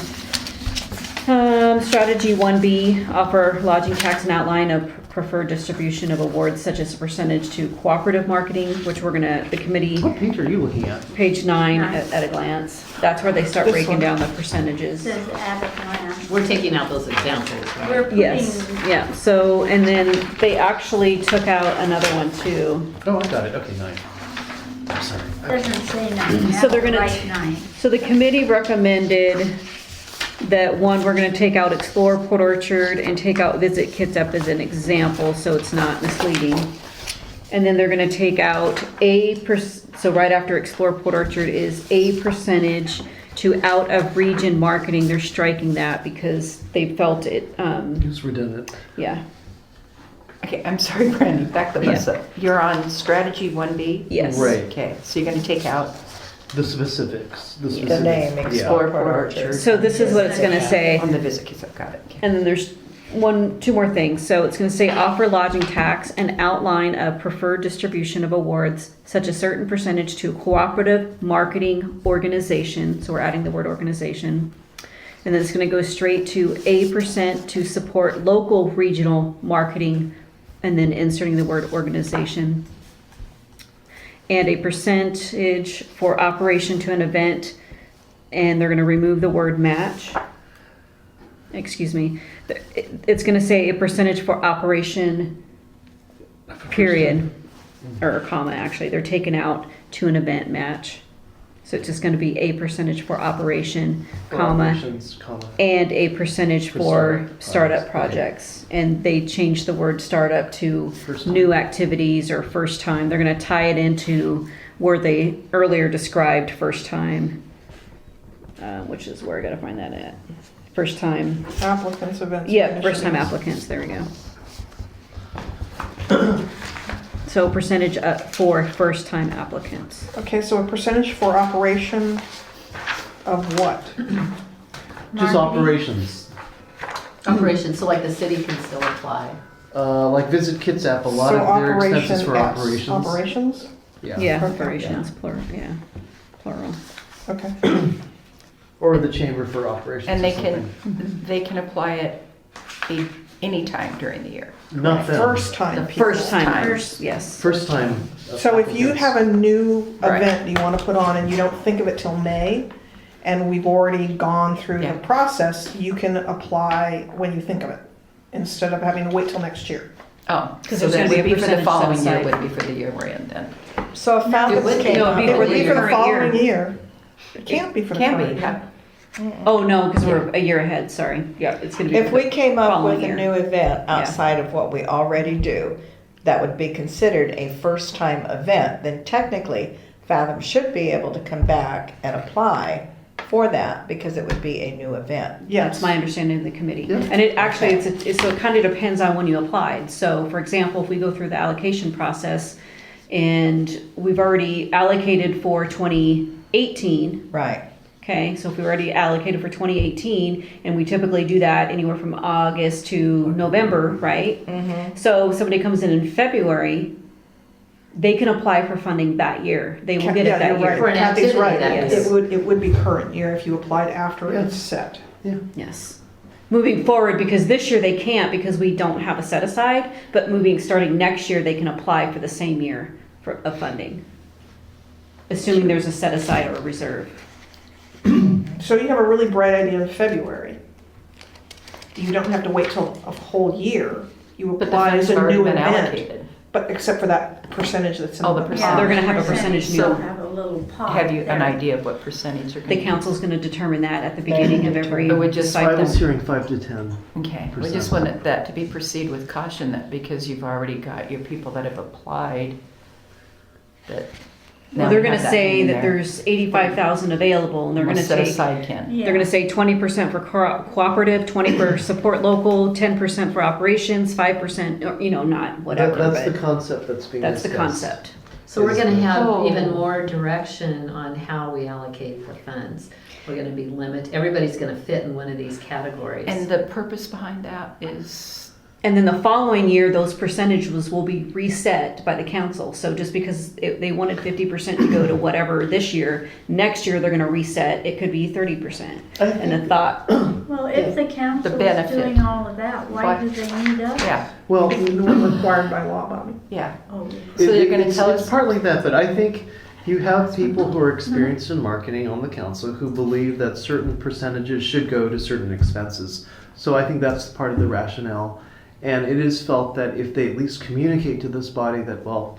Strategy 1B, offer lodging tax and outline of preferred distribution of awards such as a percentage to cooperative marketing, which the committee, What page are you looking at? page 9 Nine. at a glance. That's where they start This breaking one. down the percentages. Says at a glance. We're taking out those examples, right? We're putting, Yes, yeah, so, and then they actually took out another one too. Oh, I got it, okay, 9. I'm sorry. doesn't say nine. So they're gonna Write nine. So the committee recommended that one, we're gonna take out Explore Port Orchard and take out Visit Kitsap as an example, so it's not misleading. And then they're gonna take out so right after Explore Port Orchard is a percentage to out of region marketing, they're striking that because they felt it, It's redundant. yeah. Okay, I'm sorry, Brandy, back the bus up. You're on strategy 1B? Yes. Right. Okay, so you're gonna take out The specifics. The name, Yeah. explore Port Orchard. So this is what it's gonna say. On the visit kits, I've got it. Okay. And then there's two more things. So it's going to say offer lodging tax and outline a preferred distribution of awards, such a certain percentage to a cooperative marketing organization. So we're adding the word organization. And then it's going to go straight to a % to support local regional marketing, and then inserting the word organization. And a percentage for operation to an event, and they're going to remove the word match. Excuse me. It's going to say a percentage for operation, period, or comma, actually. They're taken out to an event match. So it's just going to be a percentage for operation, comma, Operations, comma. and a percentage For for startup startup projects. projects. And they changed the word startup to First time. new activities or first time. They're going to tie it into where they earlier described first time, which is where I got to find that at. First time, Applicants, events. yeah, first time initiatives. applicants, there we go. So percentage for first time applicants. Okay, so a percentage for operation of what? Just Marketing. operations. Operations, so like the city can still apply. Like Visit Kids app, a lot So of their expenses operation for S. operations. Operations? Yeah, Okay. operations, plural, yeah, plural. Okay. Or the chamber for operations. And or they something. they can apply it anytime during the year. Not them. First time. The people. First timers, Timers. yes. First time. So if you applicants. have a new Right. event you want to put on and you don't think of it till May, and we've already gone through Yeah. the process, you can apply when you think of it, instead of having to wait till next year. Oh, 'Cause so there's that gonna be would a be for the percentage following set year, aside. wouldn't be for the year we're in then. So if It fountains would be. came No, up, it'd It would be for the current year. following year. It can't be for the Can following be, year. yeah. Oh, no, because we're a year ahead, sorry. Yeah, it's gonna be. if we came up following with a year. new event outside of what we already do, that would be considered a first-time event, then technically Fathom should be able to come back and apply for that because it would be a new event. Yes. That's my understanding of the committee. Yeah. And it actually, so it kind of depends on when you applied. So for example, if we go through the allocation process and we've already allocated for 2018, Right. okay, so if we already allocated for 2018, and we typically do that anywhere from August to November, right? Mm-hmm. So if somebody comes in February, they can apply for funding that year. They will get it Yeah, that you're year. right. For an Kathy's activity right. that is. It would be current year if you applied after Yeah. it's set. Yes. Moving forward, because this year they can't because we don't have a set aside, but starting next year, they can apply for the same year of funding. Assuming there's a set aside or a reserve. So you have a really bright idea in February. You don't have to wait till a whole year. You But the apply funds as have a already new been event, allocated. but except for that percentage that's in Oh, the the percentage. They're gonna have a percentage They'll new. have a little pot Have you an there. idea of what percentage are going The to be? council's gonna determine that at the beginning of every But we just- I was cycle. hearing 5 to 10. Okay, we percent. just wanted that to be proceed with caution, that because you've already got your people that have applied, that. Well, now they're we gonna have that say in that there. there's 85,000 available, and they're We'll gonna set take, aside, Ken. Yeah. they're gonna say 20% for cooperative, 20 for support local, 10% for operations, 5%, or, not whatever, That's the but concept that's being that's the discussed. concept. So we're gonna have Oh. even more direction on how we allocate the funds. We're gonna be everybody's gonna fit in one of these categories. And the purpose behind that is, And then the following year, those percentages will be reset by the council. So just because they wanted 50% to go to whatever this year, next year they're gonna reset, it could be 30%. And the thought, Well, if the council is benefit. doing all of that, why Why- do they need us? yeah, Well, required by law, Bobby. yeah. Oh, So they're gonna it's, tell it's us- partly that, but I think you have people who are experienced in marketing on the council who believe that certain percentages should go to certain expenses. So I think that's part of the rationale. And it is felt that if they at least communicate to this body that, well,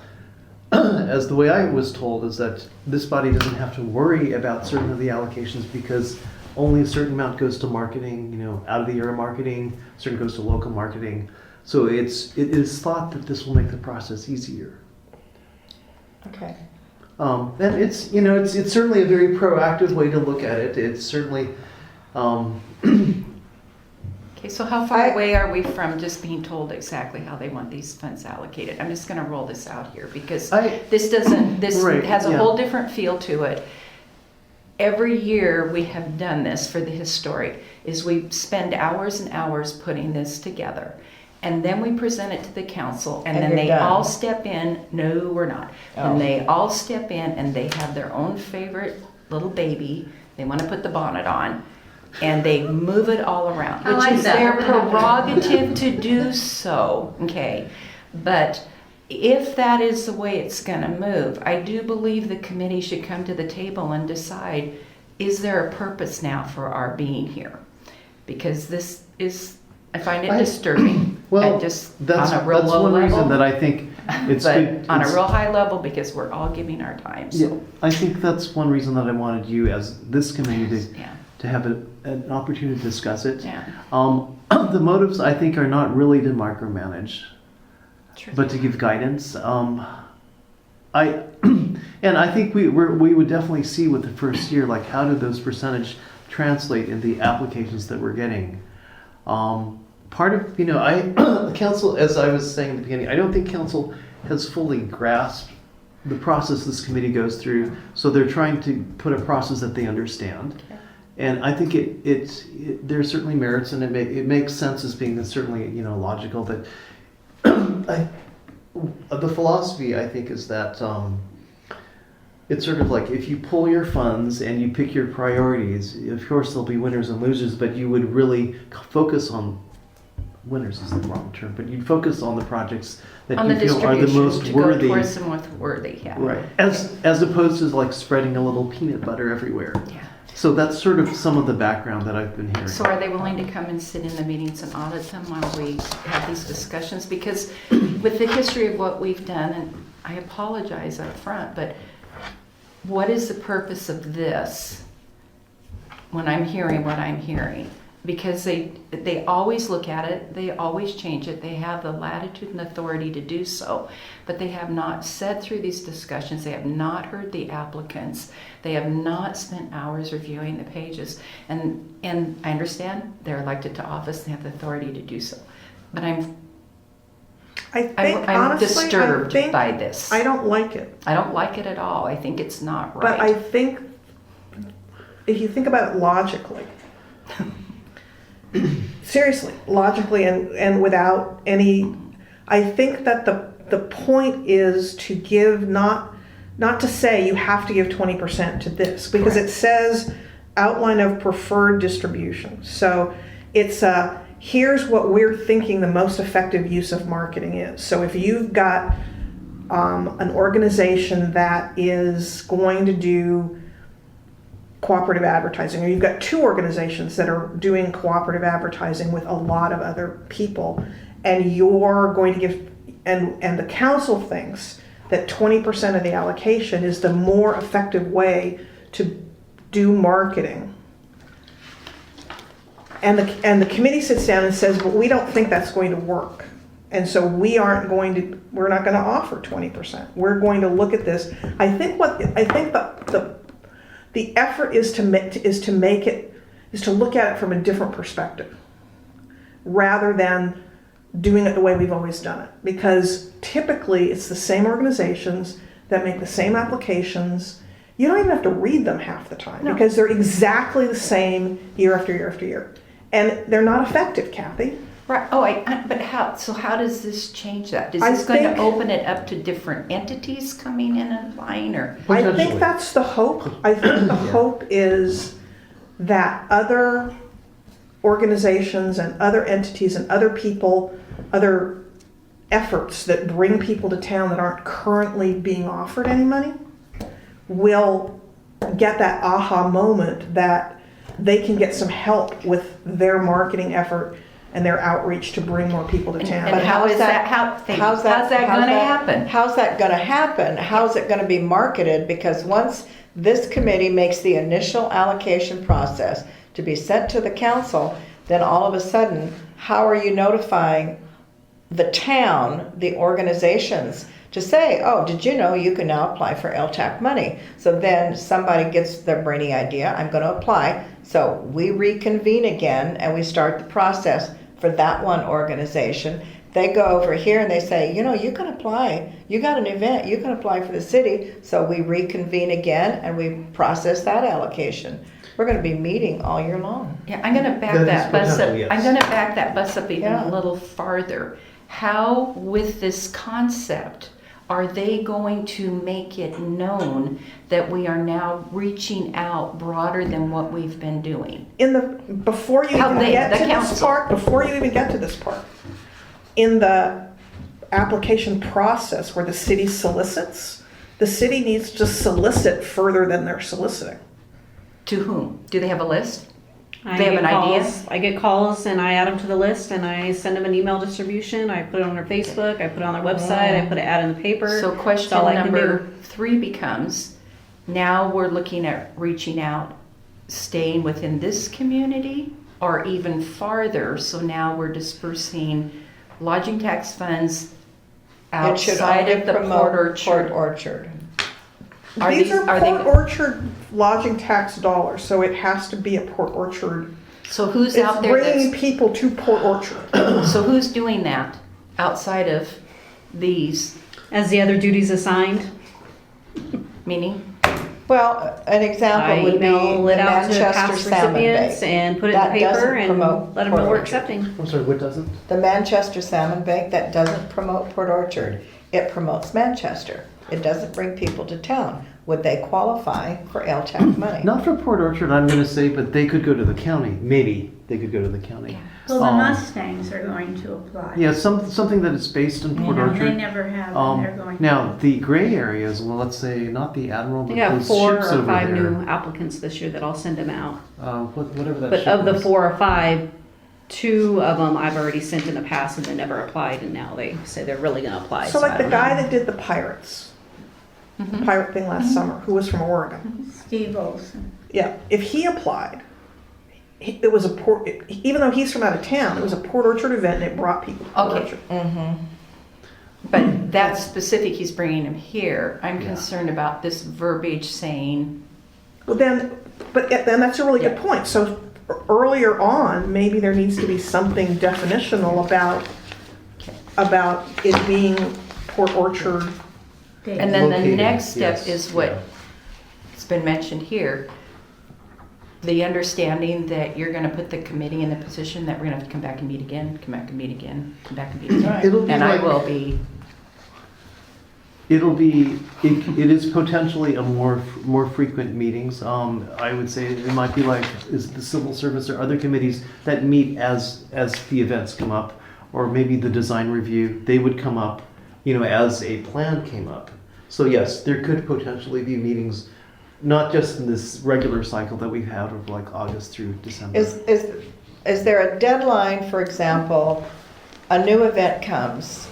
as the way I was told, is that this body doesn't have to worry about certain of the allocations because only a certain amount goes to marketing, out of the year marketing, certain goes to local marketing. So it is thought that this will make the process easier. Okay. And it's, you know, it's certainly a very proactive way to look at it. It's certainly, Okay, so how far away are we from just being told exactly how they want these funds allocated? I'm just gonna roll this out here because this Right, has a yeah. whole different feel to it. Every year we have done this for the historic, is we spend hours and hours putting this together. And then we present it to the council and And then you're they done. all step in, no, we're not. Oh. And they all step in and they have their own favorite little baby, they wanna put the bonnet on. And they move it all around, I which like is that. their prerogative to do so, okay? But if that is the way it's gonna move, I do believe the committee should come to the table and decide, is there a purpose now for our being here? Because this is, I find it disturbing. well, and just that's on a real low one reason level, that I think it's good. but on a it's- real high level, because we're all giving our time, Yeah, so, I think that's one reason that I wanted you as this committee yeah, to have an opportunity to discuss it. yeah. The motives, I think, are not really to micromanage, True. but to give guidance. I and I think we would definitely see with the first year, like how did those percentage translate in the applications that we're getting. Part of, you know, the council, as I was saying at the beginning, I don't think council has fully grasped the process this committee goes through. So they're trying to put a process that they understand. Okay. And I think there's certainly merits, and it makes sense as being certainly, you know, logical that the philosophy, I think, is that it's sort of like if you pull your funds and you pick your priorities, of course there'll be winners and losers, but you would really focus on winners is the wrong term, but you'd focus on the projects that On you the feel are the distribution, most to go worthy. towards the most worthy, yeah. Right. As opposed to like spreading a little peanut butter everywhere. Yeah. So that's sort of some of the background that I've been hearing. So are they willing to come and sit in the meetings and audit them while we have these discussions? Because with the history of what we've done, and I apologize up front, but what is the purpose of this when I'm hearing what I'm hearing? Because they always look at it, they always change it, they have the latitude and authority to do so, but they have not said through these discussions, they have not heard the applicants, they have not spent hours reviewing the pages. And I understand they're elected to office, they have the authority to do so. But I'm honestly, disturbed I think by this. I don't like it. I don't like it at all. I think it's not right. But I think if you think about it logically, seriously, logically and without any, I think that the point is to give not to say you have to give 20% to this, because it says outline of preferred distribution. So it's here's what we're thinking the most effective use of marketing is. So if you've got an organization that is going to do cooperative advertising, or you've got two organizations that are doing cooperative advertising with a lot of other people, and you're going to give, and the council thinks that 20% of the allocation is the more effective way to do marketing. And the committee sits down and says, but we don't think that's going to work. And so we're not going to offer 20%. We're going to look at this. I think the effort is to look at it from a different perspective, rather than doing it the way we've always done it. Because typically it's the same organizations that make the same applications. You don't even have to read them half the time, No. because they're exactly the same year after year after year. And they're not effective, Kathy. Right. Oh, but how? So how does this change that? Is I this going to think- open it up to different entities coming in and applying, or? I Potentially. think that's the hope. I think the hope is that other organizations and other entities and other people, other efforts that bring people to town that aren't currently being offered any money will get that aha moment that they can get some help with their marketing effort and their outreach to bring more people to town. And how is that? How's that going to happen? How's that going to happen? How's it going to be marketed? Because once this committee makes the initial allocation process to be sent to the council, then all of a sudden, how are you notifying the town, the organizations, to say, oh, did you know you can now apply for LTAC money? So then somebody gets their brainy idea, I'm going to apply. So we reconvene again and we start the process for that one organization. They go over here and they say, you know, you can apply. You got an event, you can apply for the city. So we reconvene again and we process that allocation. We're going to be meeting all year long. Yeah, I'm gonna back That is that bus up, potential, yes. I'm gonna back that bus up even Yeah. a little farther. How, with this concept, are they going to make it known that we are now reaching out broader than what we've been doing? Before you How even they- get the to this council. part, in the application process where the city solicits, the city needs to solicit further than they're soliciting. To whom? Do they have a list? I They have get an idea? calls. I get calls and I add them to the list and I send them an email distribution. I put it on their Facebook, I put it on their website, I put an ad in the paper. So That's question all I can number do. 3 becomes, now we're looking at reaching out, staying within this community or even farther. So now we're dispersing lodging tax funds It should outside only of the promote Port Orchard. Port Orchard. Are These these- are are they- Port Orchard lodging tax dollars, so it has to be a Port Orchard. So who's It's out there bringing that's, people to Port Orchard. so who's doing that outside of these, As the other duties assigned, meaning? Well, an example I would be email the it out to Manchester past Salmon recipients Bake. and put it in That the doesn't paper and promote let them know Port we're Orchard. accepting. I'm sorry, what doesn't? The Manchester Salmon Bake, that doesn't promote Port Orchard. It promotes Manchester. It doesn't bring people to town. Would they qualify for LTAC money? Not for Port Orchard, I'm gonna say, but they could go to the county. Maybe they could go to the county. Well, the Um, Mustangs are going to apply. Yeah, something that is based in Port They Orchard. never have, and they're going to. Now, the gray areas, well, let's say, not the Admiral, We but got those 4 ships or over 5 there. new applicants this year that I'll send them out. Whatever that But ship of the is. 4 or 5, 2 of them I've already sent in the past and they never applied, and now they say they're really gonna apply. So like I the don't guy know. that did the Pirates, the pirate thing last summer, who was from Oregon. Steve Olson. Yeah, if he applied, it was a Port, even though he's from out of town, it was a Port Orchard event and it brought people to Port Okay. Orchard. Mm-hmm. But that's specific, he's bringing them here. I'm Yeah. concerned about this verbiage saying, Well then, but then that's a really good point. So earlier on, maybe there needs to be something definitional about it being Port Orchard. and then the Located, next step yes, is what yeah. it's been mentioned here. The understanding that you're gonna put the committee in the position that we're gonna have to come back and meet again, come back and meet again, come back and meet again. It'll be And I like- will be, It is potentially a more frequent meetings. I would say it might be like is the civil service or other committees that meet as the events come up, or maybe the design review. They would come up, as a plan came up. So yes, there could potentially be meetings, not just in this regular cycle that we've had of like August through December. Is there a deadline, for example, a new event comes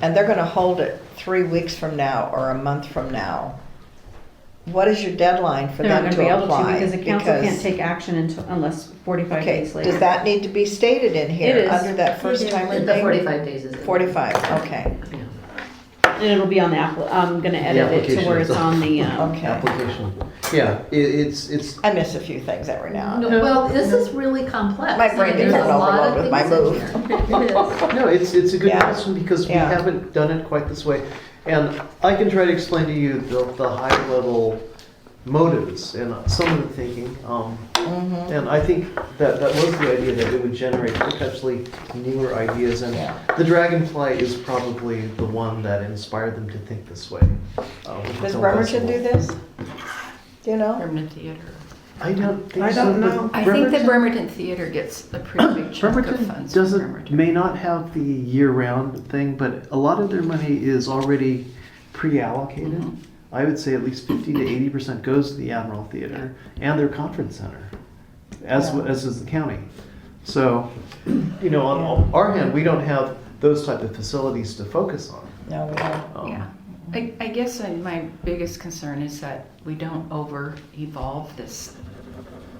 and they're gonna hold it 3 weeks from now or a month from now? What is your deadline for They're not them gonna to be able to apply? because the council can't take action unless 45 Okay, days later. does that need to be stated in here It is. under that first It is. timer The thing? 45 days is in. 45, okay, Yeah. And it'll be on the app. I'm gonna edit it to application where it's itself. on the. okay. Application. Yeah, it's I miss a few things every now and No, then. well, this is really complex. My brain There's didn't a lot overload of with my things in move. here. It is. No, it's a good Yeah. question because we Yeah. haven't done it quite this way. And I can try to explain to you the high level motives and some of the thinking. Mhm. And I think that was the idea, that it would generate potentially newer ideas. And Yeah. the Dragonfly is probably the one that inspired them to think this way. with the Does film Bremerton festival. do this? Do you know? permanent theater. I don't think I so. don't but know. I think the Bremerton- Bremerton Theater gets a pretty big chunk of Bremerton funds from doesn't, Bremerton. may not have the year-round thing, but a lot of their money is already pre-allocated. Mhm. I would say at least 50 to 80% goes to the Admiral Theater and their conference center, as Yeah. as is the county. So, on our hand, we don't have those type of facilities to focus on. No, we don't. Um, Yeah, I guess my biggest concern is that we don't over-evolve this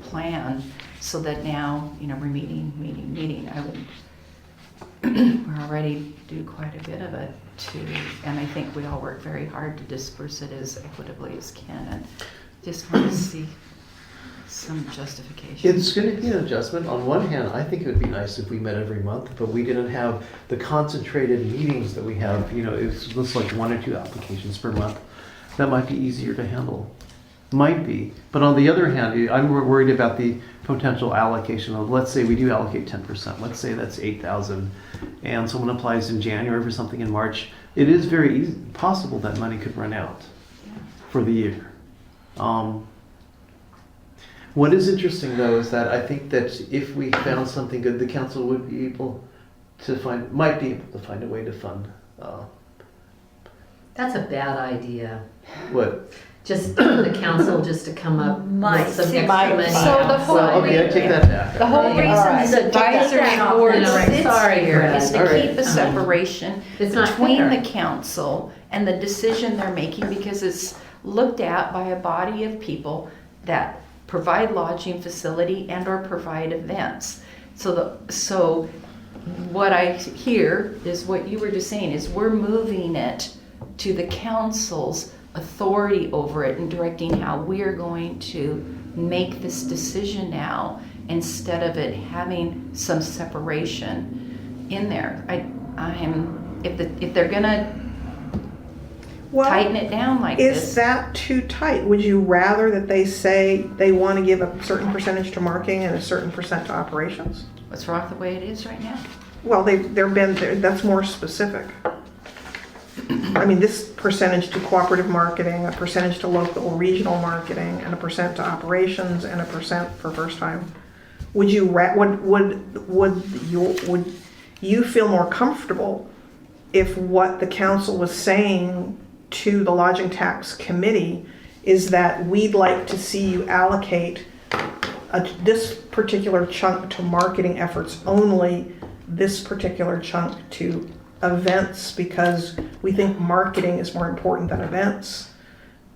plan so that now, we're meeting. we're already do quite a bit of it too. And I think we all work very hard to disperse it as equitably as can. And just want to see some justification. It's going to be an adjustment. On one hand, I think it would be nice if we met every month, but we didn't have the concentrated meetings that we have. You know, it's just like 1 or 2 applications per month. That might be easier to handle. Might be. But on the other hand, I'm worried about the potential allocation of, let's say we do allocate 10%. Let's say that's 8,000 and someone applies in January for something in March. It is very easy, possible that money could run out for the year. What is interesting though is that I think that if we found something good, the council would be able to might be able to find a way to fund. That's a bad idea. What? Just the council just to come up Might. with some See, extra might. money. So the whole- Well, okay, I take that back. The whole reason Alright. the advisory that board off. No, sits sorry, here Brad. is to Alright. keep a separation It's not between fair. the council and the decision they're making, because it's looked at by a body of people that provide lodging facility and or provide events. So what I hear is what you were just saying, is we're moving it to the council's authority over it and directing how we're going to make this decision now, instead of it having some separation in there. If they're gonna Well, tighten it down like is this, that too tight? Would you rather that they say they want to give a certain percentage to marketing and a certain percent to operations? what's wrong with the way it is right now? Well, that's more specific. I mean, this percentage to cooperative marketing, a percentage to local or regional marketing, and a percent to operations, and a percent for first time. Would you feel more comfortable if what the council was saying to the lodging tax committee is that we'd like to see you allocate this particular chunk to marketing efforts only, this particular chunk to events, because we think marketing is more important than events,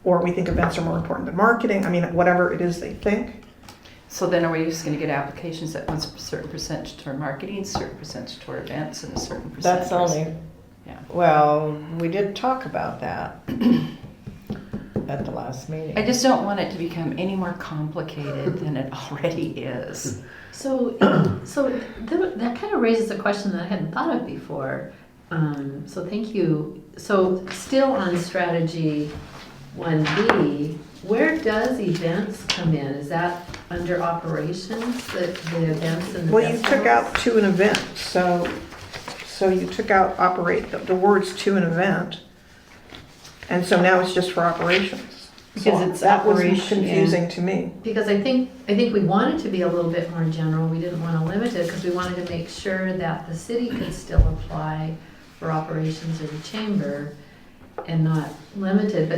or we think events are more important than marketing. I mean, whatever it is they think. So then are we just gonna get applications that wants a certain percentage toward marketing, a certain percentage toward events, and a certain percentage? That's only, Yeah. well, we did talk about that at the last meeting. I just don't want it to become any more complicated than it already is. So that kind of raises a question that I hadn't thought of before. So thank you. So still on strategy 1B, where does events come in? Is that under operations, the events and the Well, you took festivals? out to an event, so you took out the words to an event, and so now it's just for operations. Because So it's that was operation, yeah. confusing to me. Because I think we wanted to be a little bit more general. We didn't want to limit it because we wanted to make sure that the city could still apply for operations of the chamber and not limited.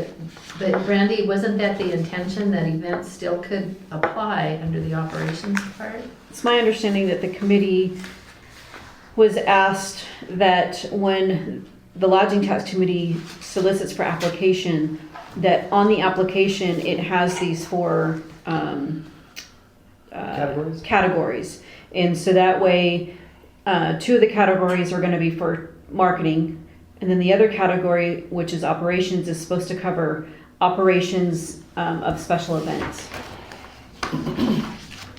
But Brandy, wasn't that the intention, that events still could apply under the operations part? It's my understanding that the committee was asked that when the lodging tax committee solicits for application, that on the application, it has these 4 categories. And so that way, 2 of the categories are gonna be for marketing. And then the other category, which is operations, is supposed to cover operations of special events.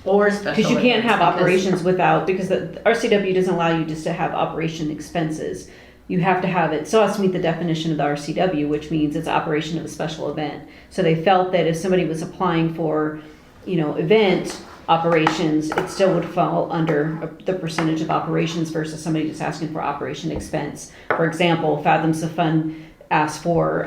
Or special Because you can't events, have because- operations without, because the RCW doesn't allow you just to have operation expenses. You have to have it, so it has to meet the definition of the RCW, which means it's operation of a special event. So they felt that if somebody was applying for, event operations, it still would fall under the percentage of operations versus somebody just asking for operation expense. For example, Fathoms of Fun asked for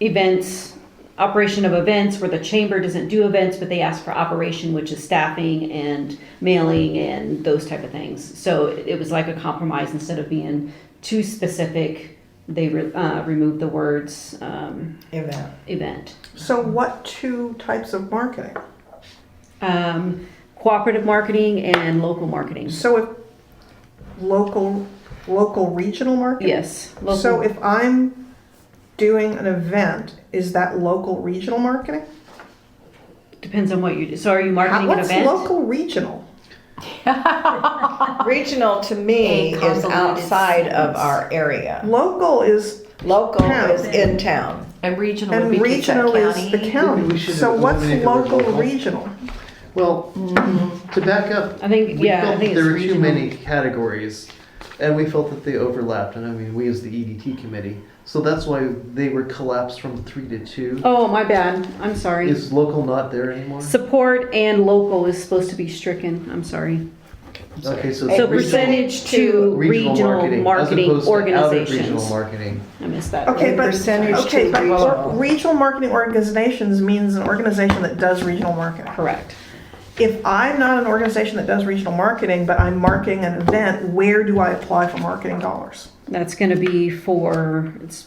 events, operation of events, where the chamber doesn't do events, but they ask for operation, which is staffing and mailing and those type of things. So it was like a compromise. Instead of being too specific, they removed the words event. So what 2 types of marketing? Cooperative marketing and local marketing. So if local regional marketing? Yes. So if I'm doing an event, is that local regional marketing? Depends on what you do. So are you marketing an What's event? local regional? Regional to me A is convoluted outside of sentence. our area. Local is, Local Town. is in town. And regional would and be Kitsap regional is the County. county. Maybe we should So what's eliminate the word local, local. regional? Well, to back up, I think, we yeah, I felt think that it's there were too regional. many categories, and we felt that they overlapped. And I mean, we as the EDT committee, so that's why they were collapsed from 3 to 2. Oh, my bad, I'm sorry. Is local not there anymore? Support and local is supposed to be stricken, I'm sorry. Okay, so, So So regional- percentage to regional marketing as opposed to out of regional organizations. marketing. I missed that. Okay, but, Percentage okay, to but regional. regional marketing organizations means an organization that does regional marketing. Correct. If I'm not an organization that does regional marketing, but I'm marketing an event, where do I apply for marketing dollars? That's gonna be for, it's,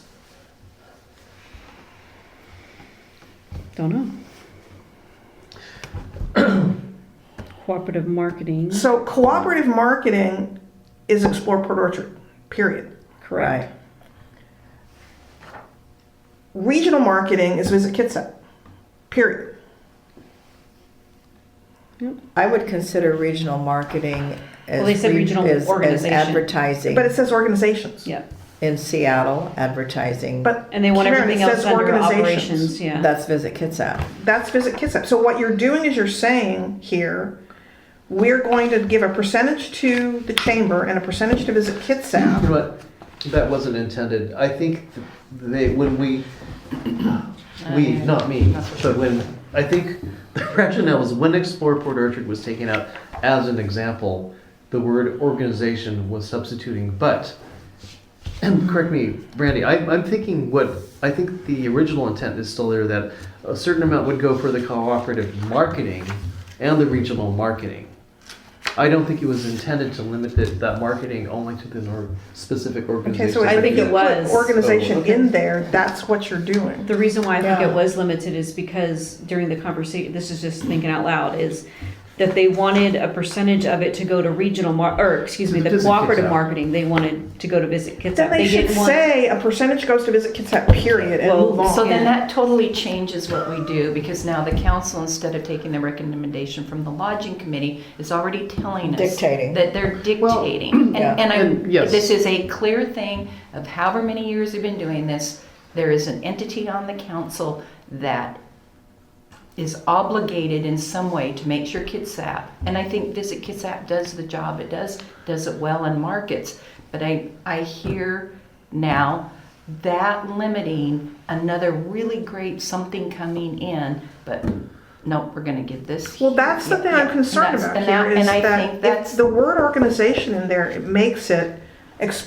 don't know. Cooperative marketing, So cooperative marketing is Explore Port Orchard, period. correct. Regional marketing is Visit Kitsap, period. I would consider regional marketing Well, they said regional as organization. advertising. But it says organizations. Yeah, In Seattle, advertising. But and they want Karen, everything it else says under organizations. operations, yeah. That's Visit Kitsap. that's Visit Kitsap. So what you're doing is you're saying here, we're going to give a percentage to the chamber and a percentage to Visit You Kitsap. know what? That wasn't intended. I think when not me, but when, I think the rationale was when Explore Port Orchard was taken out as an example, the word organization was substituting, but, and correct me, Brandy, I'm thinking I think the original intent is still there, that a certain amount would go for the cooperative marketing and the regional marketing. I don't think it was intended to limit that marketing only to the specific organization. Okay, so I if think you it put was. organization Oh, okay. in there, that's what you're doing. The reason why I think Yeah. it was limited is because during the conversation, this is just thinking out loud, is that they wanted a percentage of it to go to regional the Visit cooperative Kitsap. marketing, they wanted to go to Visit Kitsap. Then they should didn't want- say a percentage goes to Visit Kitsap, period, and Well, move on. So then Yeah. that totally changes what we do, because now the council, instead of taking the recommendation from the lodging committee, is already telling us. Dictating. That they're dictating. Yeah. And yes. This is a clear thing of however many years we've been doing this, there is an entity on the council that is obligated in some way to make sure Kitsap, and I think Visit Kitsap does the job it does it well in markets, but I hear now that limiting another really great something coming in, but nope, we're gonna get this. Well, that's the thing I'm Yeah, concerned that's- about and here, that- is and I that think if that's- the word organization in there, it makes it,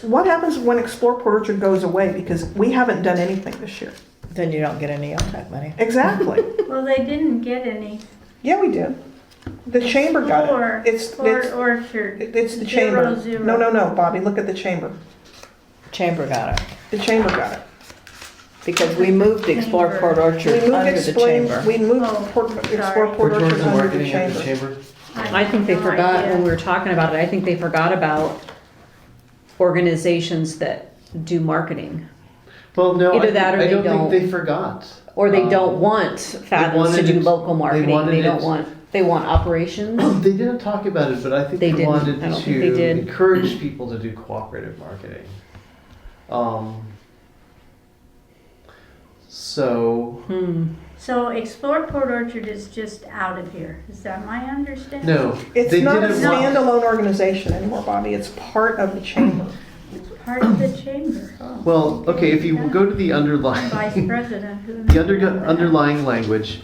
what happens when Explore Port Orchard goes away? Because we haven't done anything this year. Then you don't get any OPEB money. Exactly. Well, they didn't get any Yeah, we did. The chamber got for it. It's Port Orchard. it's the chamber. 0. No, Bobby, look at the chamber. Chamber got it. The chamber got it. Because we moved Explore Port We Orchard moved under the chamber. We moved Oh, Explore Port For Orchard tourism under the marketing at the chamber. chamber? I think they have no forgot, idea. when we were talking about it, I think they forgot about organizations that do marketing. Well, no, Either that or I they don't don't. think they forgot. Or they Um, don't want Fathoms to wanted do it- local marketing, wanted they don't it- want, they want operations. They didn't talk about it, but I think They they didn't. wanted I don't think they to did. encourage people to do cooperative marketing. So, So Explore Port Orchard is just out of here. Is that my understanding? no, It's they not a didn't want. standalone organization anymore, Bobby. It's part of the chamber. It's part of the chamber. Oh. Well, okay, if you go to the Vice underlying, president. who the knows that? underlying language,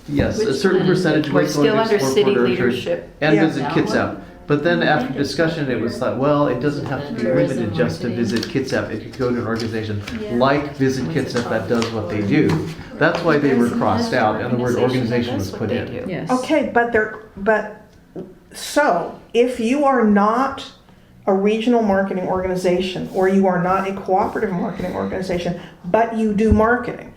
yes, a Which certain one is percentage We're was going still to under explore city Port Orchard leadership. and Yeah. visit That Kitsap. But then after discussion, it was like, well, it doesn't have to be Tourism limited just to marketing. visit Kitsap. It could go to an organization Yeah. like Visit Kitsap that does what they do. That's why they were crossed out and the word organization was put in. Yes. Okay, so if you are not a regional marketing organization, or you are not a cooperative marketing organization, but you do marketing,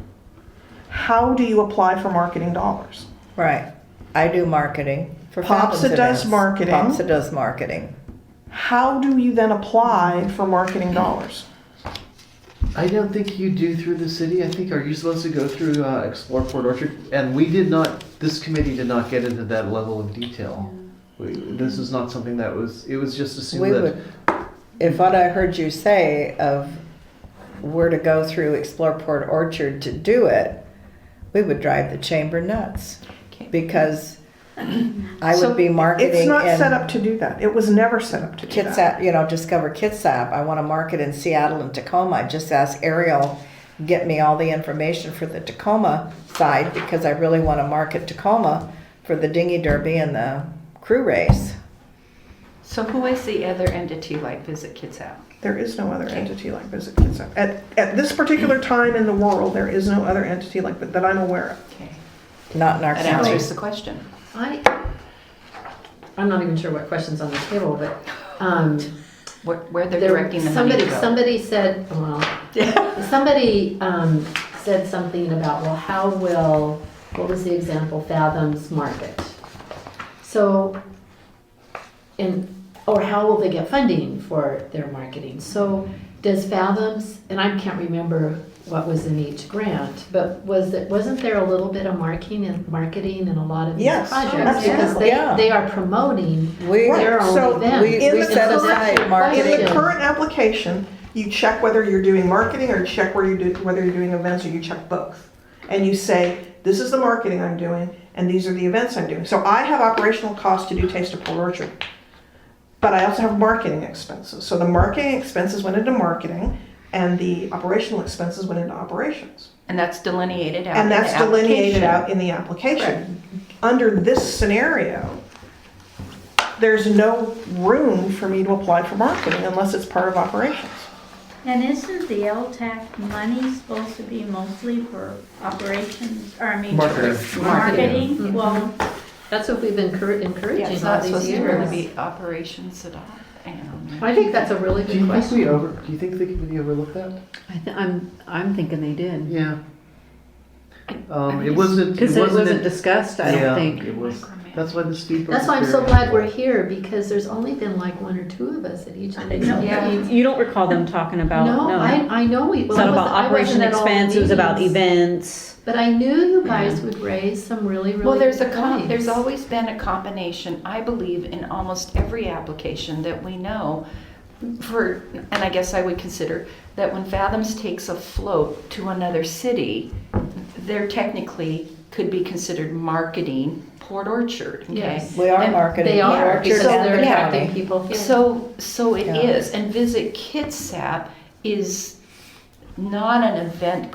how do you apply for marketing dollars? Right. I do marketing for Fathoms POPSA does events. marketing. POPSA does marketing. How do you then apply for marketing dollars? I don't think you do through the city. I think, are you supposed to go through Explore Port Orchard? And we did not, this committee did not get into that level of detail. This is not something that it was just assumed We that. would, if what I heard you say of were to go through Explore Port Orchard to do it, we would drive the chamber nuts. Okay. Because I So would be marketing It's not in set up to do that. It was never set up to do that. Kitsap, Discover Kitsap. I want to market in Seattle and Tacoma. I just asked Ariel, get me all the information for the Tacoma side because I really want to market Tacoma for the dinghy derby and the crew race. So who is the other entity like Visit Kitsap? There is no other entity like Visit Kitsap. At this particular time in the world, there is no other entity like that I'm aware of. Okay, Not in our that county. answers the question. I'm not even sure what question's on the table, but Where they're directing the money to go. somebody said, somebody said something about, well, how will, what was the example, Fathom's market? So, or how will they get funding for their marketing? So does Fathom's, and I can't remember what was in each grant, but wasn't there a little bit of marketing in a lot of these Yes, projects? absolutely. Because Yeah. they are promoting We, their own So event. we in the set current- aside In the marketing. current application, you check whether you're doing marketing or you check whether you're doing events, or you check both. And you say, this is the marketing I'm doing and these are the events I'm doing. So I have operational costs to do Taste of Port Orchard. But I also have marketing expenses. So the marketing expenses went into marketing and the operational expenses went into operations. And that's delineated out. And in the that's delineated application. out in the application. Under this scenario, there's no room for me to apply for marketing unless it's part of operations. And isn't the LTAC money supposed to be mostly for operations, or I mean, Marketing. for marketing? Mhm. Well, That's what we've been Yeah, encouraging it's all not these supposed to really years. be operations at all. I think that's a really Do good you think question. do you think the committee overlooked that? I'm thinking they did. Yeah. It wasn't. Because it wasn't discussed, I Yeah, don't think. it was. That's why the speed. That's why I'm so glad we're here, because there's only been like one or two of us at each of these Yeah. meetings. You don't recall them talking about, No, no. I know we. It's well, not I about wasn't- I operation wasn't at all the expense, it was about meetings. events. But I knew you guys would raise some really, really Well, good points. there's always been a combination, I believe, in almost every application that we know and I guess I would consider that when Fathoms takes a float to another city, they're technically could be considered marketing Port Orchard, okay? Yes. We are And marketing They Port are, Orchard because and they're the attracting county. people here. So it Yeah. is, and Visit Kitsap is not an event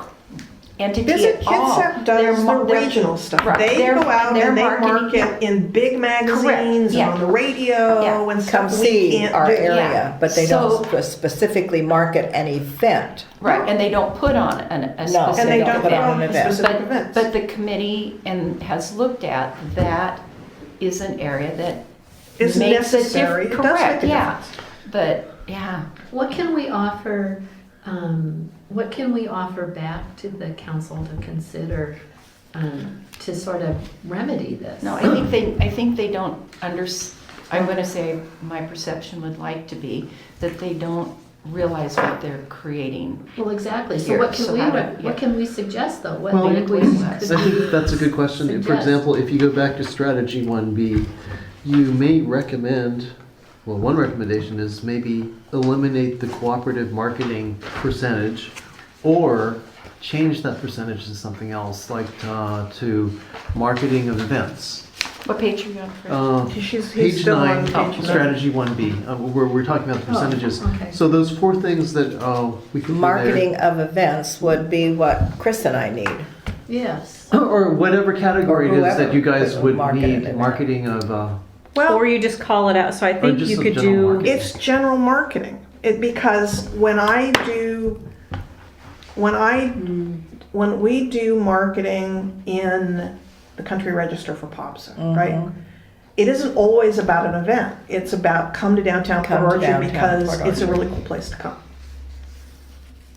entity Visit at all. Kitsap does the they're- regional stuff. right, They they're- go out they're and they marketing- market in big magazines and yeah. on the radio Yeah. and Come stuff we see can't our do. area, but they don't So- specifically market an event. Right, and they don't put on a No. specific And they don't don't put put on on an event. specific events. But the committee has looked at that is an area that It's makes a necessary. It does correct, make a yeah. difference. But, yeah, What can we offer back to the council to consider, to sort of remedy this? no, I think they don't I'm gonna say my perception would like to be that they don't realize what they're creating. Well, exactly, so Here, what can so we, how to- what yeah. can we suggest though? What Well, maybe I think that's a good question. For Suggest. example, if you go back to strategy 1B, you may recommend, well, one recommendation is maybe eliminate the cooperative marketing percentage or change that percentage to something else, like to marketing of events. What page are you on, Fred? He's Page still on 9, page nine. strategy 1B, where we're talking about the percentages. okay. So those four things that we could do there- Marketing of events would be what Chris and I need. Yes. or whatever category Or it is that whoever you guys would would market need it. marketing of. Well, Or you just call it out, so I think just you some could general do, marketing. it's general marketing. Because when we do marketing in the Country Register for POPSA, right? It isn't always about an event. It's about come to downtown Come Port to Orchard downtown because Port it's a Orchard. really cool place to come.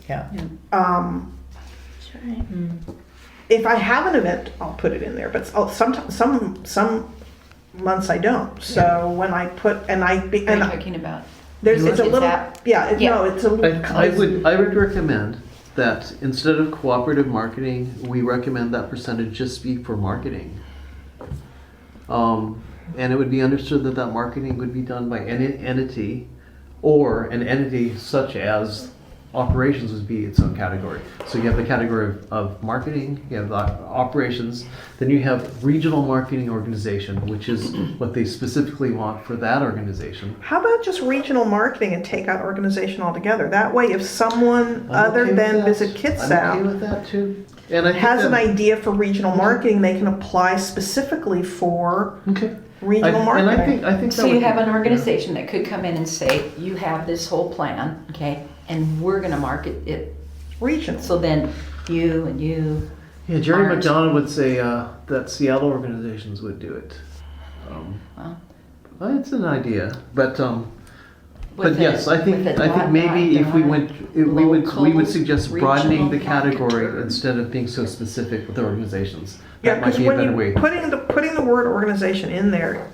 Yeah. that's right. If I have an event, I'll put it in there, but sometimes some months I don't. So when I put What are you talking about? there's it's a Is little that- yeah, Yeah. no, it's a little I would recommend that instead of cooperative marketing, we recommend that percentage just be for marketing. and it would be understood that that marketing would be done by an entity, or an entity such as operations would be its own category. So you have the category of marketing, you have the operations, then you have regional marketing organization, which is what they specifically want for that organization. How about just regional marketing and take out organization altogether? That way, if someone I'm other okay with than that. Visit I'm okay Kitsap with that too. And I think has an that- idea for regional marketing, they can apply specifically for Okay. regional And marketing. I think So that you would have be- an organization that could come in and say, you have this whole plan, okay, and we're gonna market it. Regional. So then you and you, Yeah, Jerry aren't. McDonough would say that Seattle organizations would do it. well, Well, it's an idea, but with yes, a- I think with a maybe if we dot, went, we would local, suggest broadening the regional category marketer. instead of being so specific with the organizations. Yeah, That might because be a when better you way. putting the word organization in there,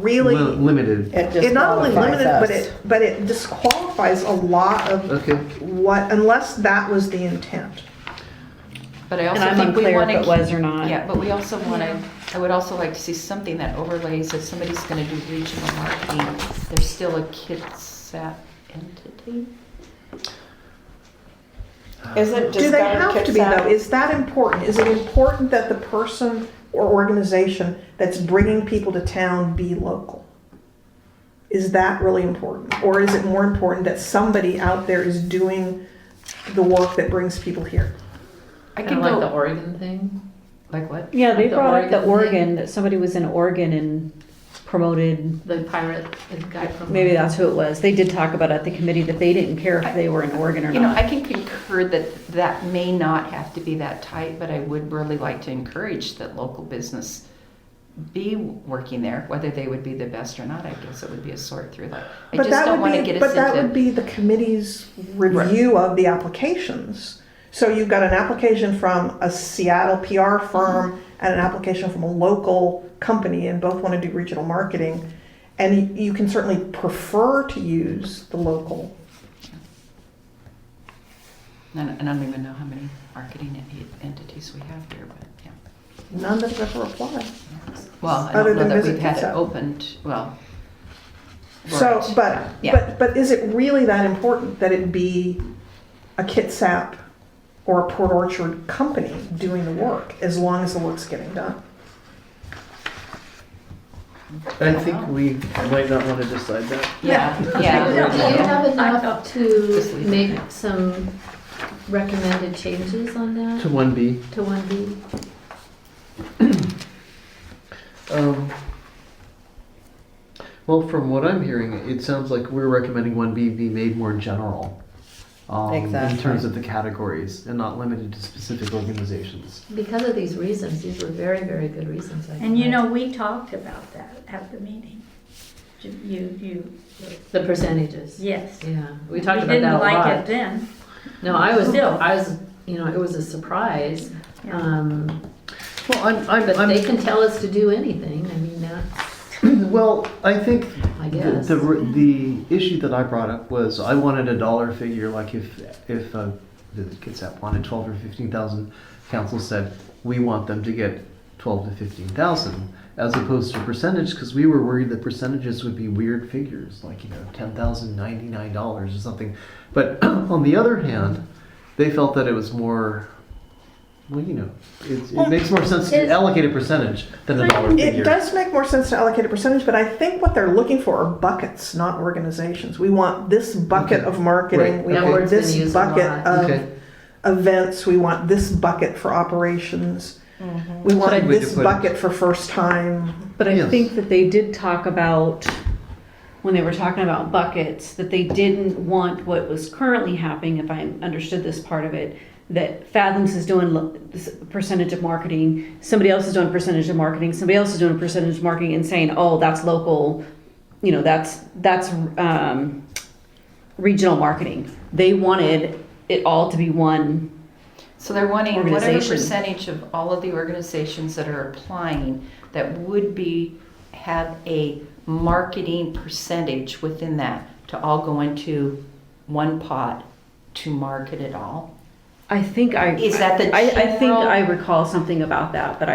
really, Limited. it not only disqualifies limited, us. but it disqualifies a lot of Okay. what, unless that was the intent. But I And also I'm think we unclear wanna. if it was or not. Yeah, but we also wanna, I would also like to see something that overlays, if somebody's gonna do regional marketing, there's still a Kitsap entity? Is it Do just they gotta have to be Kitsap? though? Is that important? Is it important that the person or organization that's bringing people to town be local? Is that really important? Or is it more important that somebody out there is doing the work that brings people here? I Kind can of like the go, Oregon thing. like what? Yeah, they Like the brought up the Oregon Oregon, that somebody was in Oregon and promoted, The pirate guy from. maybe that's who it was. They did talk about at the committee that they didn't care if they were in Oregon or You know, not. I can concur that that may not have to be that tight, but I would really like to encourage that local business be working there, whether they would be the best or not, I guess it would be a sort through that. I just don't want to get us But that would into, be the committee's review of the applications. So you've got an application from a Seattle PR firm and an application from a local company, and both want to do regional marketing. And you can certainly prefer to use the local. and I don't even know how many marketing entities we have here, but yeah. None that have ever applied. Well, I Other don't know than that Visit we've had it Kitsap. opened, well. So, right, yeah. but is it really that important that it be a Kitsap or a Port Orchard company doing the work, as long as the work's getting done? I think we might not want to decide that. Yeah, Do yeah. you have enough Just to leave it. make some recommended changes on that, To 1B. to 1B? Well, from what I'm hearing, it sounds like we're recommending 1B be made more general. In Exactly. terms of the categories and not limited to specific organizations. Because of these reasons, these were very, very good reasons. I And you thought. know, we talked about that at the meeting. The percentages. Yes. Yeah, we talked about that a didn't like lot. it then. No, I was, you know, it was a surprise. Yeah. Well, But they can tell us to do anything. I mean, that's, well, I think I guess. the issue that I brought up was I wanted a dollar figure, like if the Kitsap wanted 12 or 15,000, council said we want them to get 12 to 15,000, as opposed to percentage, because we were worried that percentages would be weird figures, like $10,099 or something. But on the other hand, they felt that it was more. Well, it makes more sense to It's- allocate a percentage than a dollar figure. It does make more sense to allocate a percentage, but I think what they're looking for are buckets, not organizations. We want this bucket Okay. of marketing, Right. we That want word's been this used a bucket lot. of Okay. events, we want this bucket for operations, we Good want way to this put it. bucket for first time. But I Yes. think that they did talk about, when they were talking about buckets, that they didn't want what was currently happening, if I understood this part of it, that Fathoms is doing this percentage of marketing, somebody else is doing percentage of marketing, somebody else is doing a percentage of marketing and saying, oh, that's local, that's regional marketing. They wanted it all to be one. So they're wanting whatever Organization. percentage of all of the organizations that are applying that would have a marketing percentage within that to all go into one pot to market it all. I think Is that the I think general- I recall something about that, but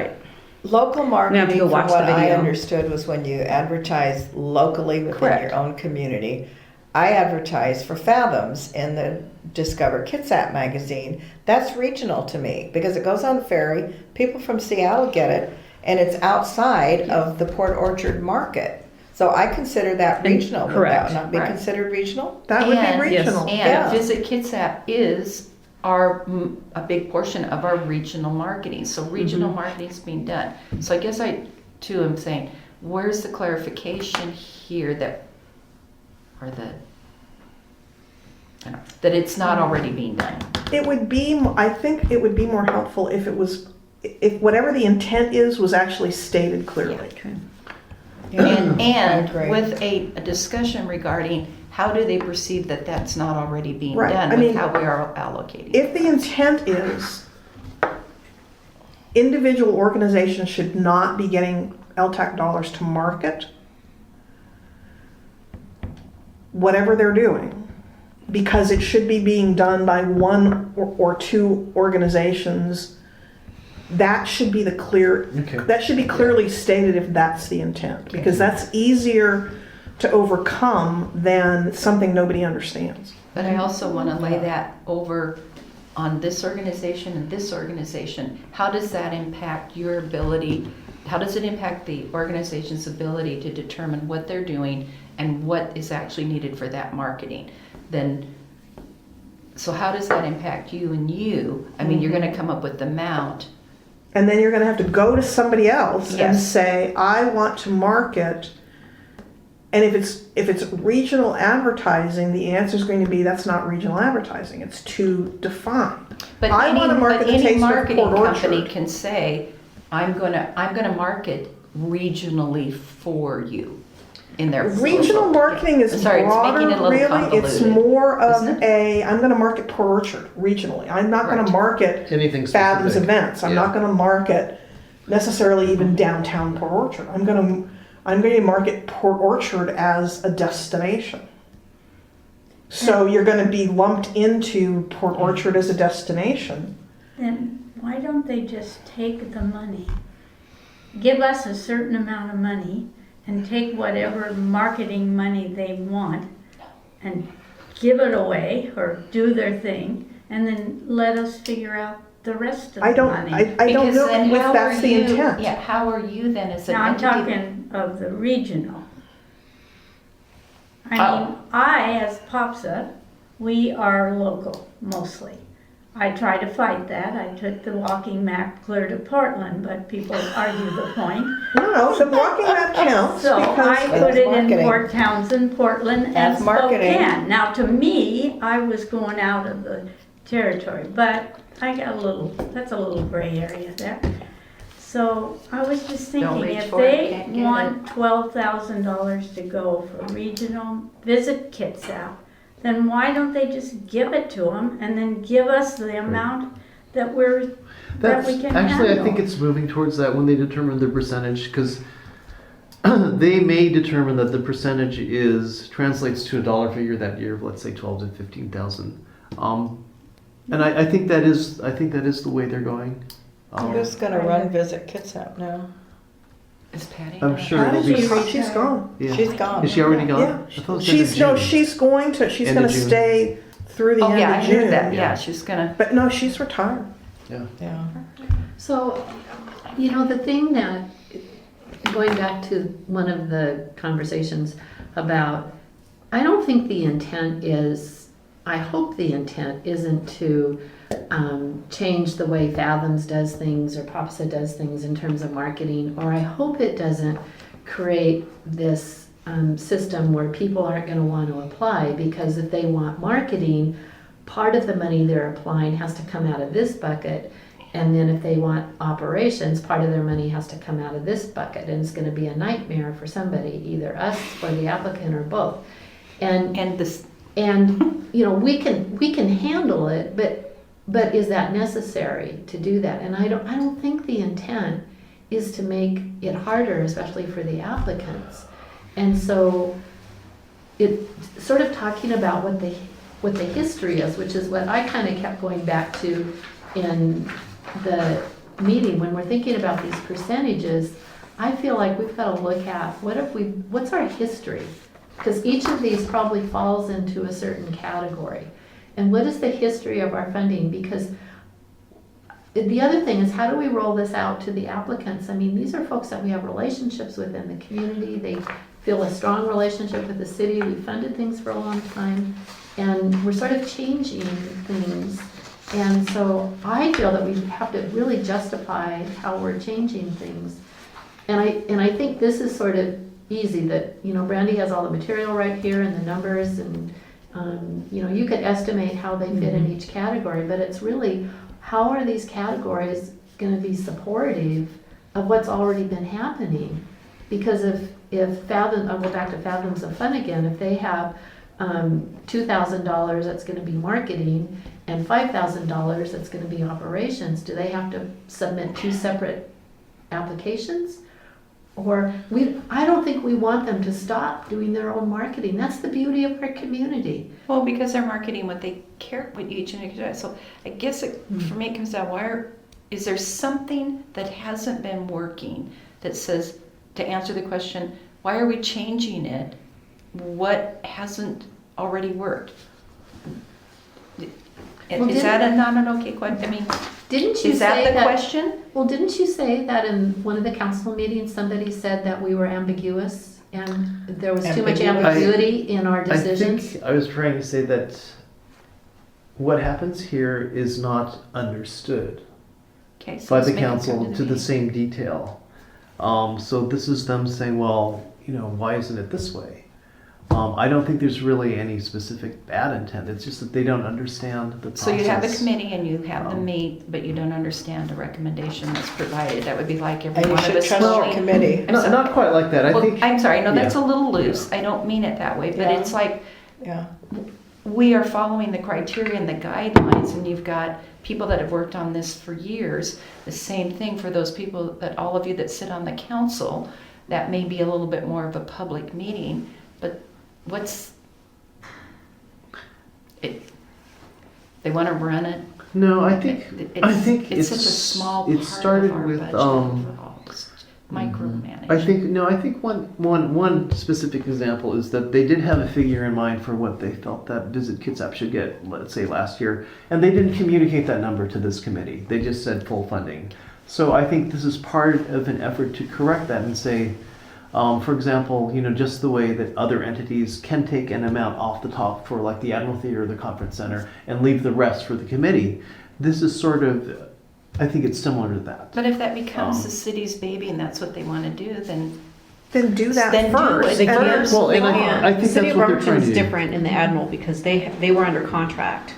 Local have to marketing, go from watch the what I video. understood, was when you advertise locally within Correct. your own community. I advertise for Fathoms in the Discover Kitsap magazine. That's regional to me because it goes on the ferry. People from Seattle get it, and it's outside of the Port Orchard market. So I consider that regional. Would correct. that not be Right. considered regional? That would And- be yes, regional. And Yeah. Visit Kitsap is a big portion of our regional marketing. So regional marketing's being done. So I guess I too am saying, where's the clarification here that, or the, I don't know, that it's not already being done? It would be, I think it would be more helpful if it was, if whatever the intent is was actually stated clearly. Okay. And I agree. with a discussion regarding how do they perceive that that's not already being Right. done I with mean, how we are allocating. If the intent is individual organizations should not be getting LTAC dollars to market whatever they're doing, because it should be being done by one or two organizations, that should be the clear, Okay. that should be clearly stated if that's the intent, because that's easier to overcome than something nobody understands. But I also want to lay that over on this organization and this organization. How does that impact your ability? How does it impact the organization's ability to determine what they're doing and what is actually needed for that marketing? Then, so how does that impact you and you? I mean, you're going to come up with the amount. And then you're gonna have to go to somebody else and Yes. say, I want to market. And if it's regional advertising, the answer is going to be, that's not regional advertising, it's too defined. But I wanna market the any taste of marketing Port company Orchard. can say, I'm gonna market regionally for you in their Regional marketing is Sorry, it's broader, making it a little really, it's convoluted, more of isn't it? I'm gonna market Port Orchard regionally. I'm not gonna Right. market Anything Fathom's specific. events. I'm Yeah. not gonna market necessarily even downtown Port Orchard. I'm going to market Port Orchard as a destination. So you're going to be lumped into Port Orchard as a destination. Then why don't they just take the money, give us a certain amount of money, and take whatever marketing money they want and give it away or do their thing, and then let us figure out the rest of I the don't, money? I don't Because know then if how that's are the you- intent. Yeah, how are you then as an Now, I'm entity? talking of the regional. I Oh. mean, I, as POPSA, we are local, mostly. I try to fight that. I took the walking map clear to Portland, but people argue the point. No, the walking that counts So because I That's put it in marketing. Port Townsend, Portland, and That's marketing. Spokane. Now, to me, I was going out of the territory, but I got that's a little gray area there. So I was just Don't thinking, reach if for it, they can't get want $12,000 to go for regional, visit Kitsap, then why don't they just give it to them and then give us the amount that that That's we can actually, I think handle? it's moving towards that when they determine the percentage, because they may determine that the percentage translates to a dollar figure that year of, let's say, 12 to 15,000. And I think that is the way they're going. Who's gonna run Visit Kitsap now? Is Patty? I'm not- sure it'll be. she's gone. Yeah. She's gone. Is she already gone? Yeah. I thought it was end of She's June. she's End going of to June. stay through the Oh, end yeah, I of June. heard that. Yeah. Yeah, she's gonna. But no, she's retired. Yeah. Yeah. So, the thing that, going back to one of the conversations about, I don't think the intent is, I hope the intent isn't to change the way Fathoms does things or POPSA does things in terms of marketing, or I hope it doesn't create this system where people aren't going to want to apply, because if they want marketing, part of the money they're applying has to come out of this bucket, and then if they want operations, part of their money has to come out of this bucket, and it's going to be a nightmare for somebody, either us or the applicant or both. And And this, we can handle it, but is that necessary to do that? And I don't think the intent is to make it harder, especially for the applicants. And so it sort of talking about what the history is, which is what I kind of kept going back to in the meeting, when we're thinking about these percentages, I feel like we've got to look at what's our history? Because each of these probably falls into a certain category. And what is the history of our funding? Because the other thing is, how do we roll this out to the applicants? I mean, these are folks that we have relationships with in the community. They feel a strong relationship with the city. We funded things for a long time, and we're sort of changing things. And so I feel that we have to really justify how we're changing things. And I think this is sort of easy, that, you know, Brandy has all the material right here and the numbers, and you know, you could estimate how they fit in each category, but it's really, how are these categories going to be supportive of what's already been happening? Because if Fathom, I'll go back to Fathoms of Fun again, if they have $2,000 that's going to be marketing and $5,000 that's going to be operations, do they have to submit 2 separate applications? Or I don't think we want them to stop doing their own marketing. That's the beauty of our community. Well, because they're marketing what they care, what each and every day. So I guess for me it comes down, is there something that hasn't been working that says, to answer the question, why are we changing it? What hasn't already worked? Well, Is that not an okay question? I mean, Didn't you is that say the question? Well, didn't you say that in one of the council meetings, somebody said that we were ambiguous and there was too much ambiguity in our decisions? I think I was trying to say that what happens here is not understood Okay, so by let's the make it come council to the same detail. So this is them saying, well, you know, why isn't it this way? I don't think there's really any specific bad intent. It's just that they don't understand the process. So you have a committee and you have them meet, but you don't understand the recommendation that's provided. That would be like every And you one of should us. trust your committee. Not quite like that. I Well, think I'm sorry, no, that's yeah. a little loose. I don't mean it that way, but Yeah. it's like, Yeah. we are following the criteria and the guidelines, and you've got people that have worked on this for years. The same thing for those people, that all of you that sit on the council, that may be a little bit more of a public meeting, but they want to run it. no. I think It's such a small it part started of our with budget overall. It's micromanaged. I think one specific example is that they did have a figure in mind for what they felt that Visit Kitsap should get, let's say last year, and they didn't communicate that number to this committee. They just said full funding. So I think this is part of an effort to correct that and say, for example, you know, just the way that other entities can take an amount off the top for like the Admiral Theater or the Conference Center and leave the rest for the committee. This is sort of, I think it's similar to that. But if that becomes the city's baby and that's what they want to do, then do that Then do first. it. They and can't. then- Well, and I The think city that's of what they're Bremerton trying to is do. different in the Admiral because they were under contract.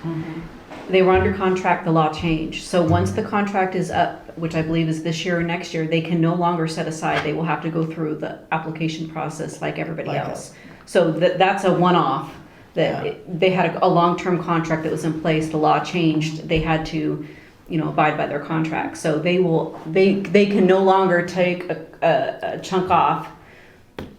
They were under contract, the law changed. So once the contract is up, which I believe is this year or next year, they can no longer set aside. They will have to go through the application process like everybody Like else. So that's a one-off. That Yeah. they had a long-term contract that was in place. The law changed. They had to, you know, abide by their contract. So they can no longer take a chunk off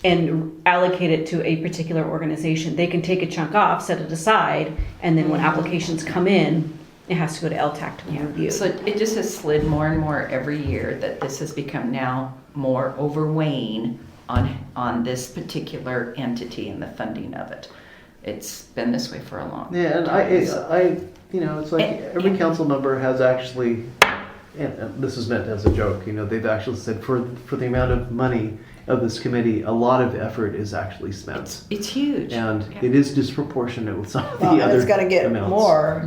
and allocate it to a particular organization. They can take a chunk off, set it aside, and then when applications come in, it has to go to LTAC to be reviewed. So it just has slid more and more every year, that this has become now more overweighing on this particular entity and the funding of it. It's been this way for a long time. Yeah, and I, you know, it's like And- every council member has actually, and this is meant as a joke, you know, they've actually said for the amount of money of this committee, a lot of effort is actually spent. It's huge. And Yeah. it is disproportionate with some of the Well, and other it's gonna get amounts. more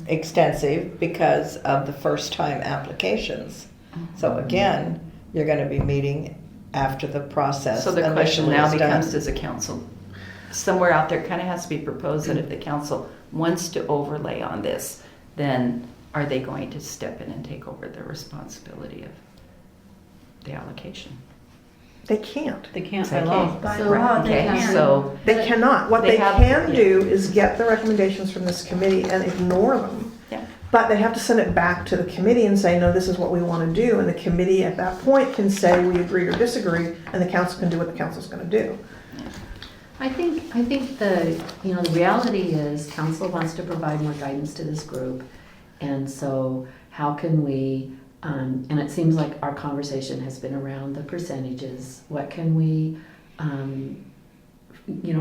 extensive because of the first time applications. So again, you're gonna be meeting after the process So the question initially now is becomes, done. does the council, somewhere out there kind of has to be proposed that if the council wants to overlay on this, then are they going to step in and take over the responsibility of the allocation? They can't. They can't by Okay. law. By So- law, they Okay, can. so, They cannot. What They they have- can yeah. do is get the recommendations from this committee and ignore them. yeah. But they have to send it back to the committee and say, no, this is what we want to do. And the committee at that point can say, we agree or disagree, and the council can do what the council's going to do. I think the reality is council wants to provide more guidance to this group. And so how can we And it seems like our conversation has been around the percentages. What can we,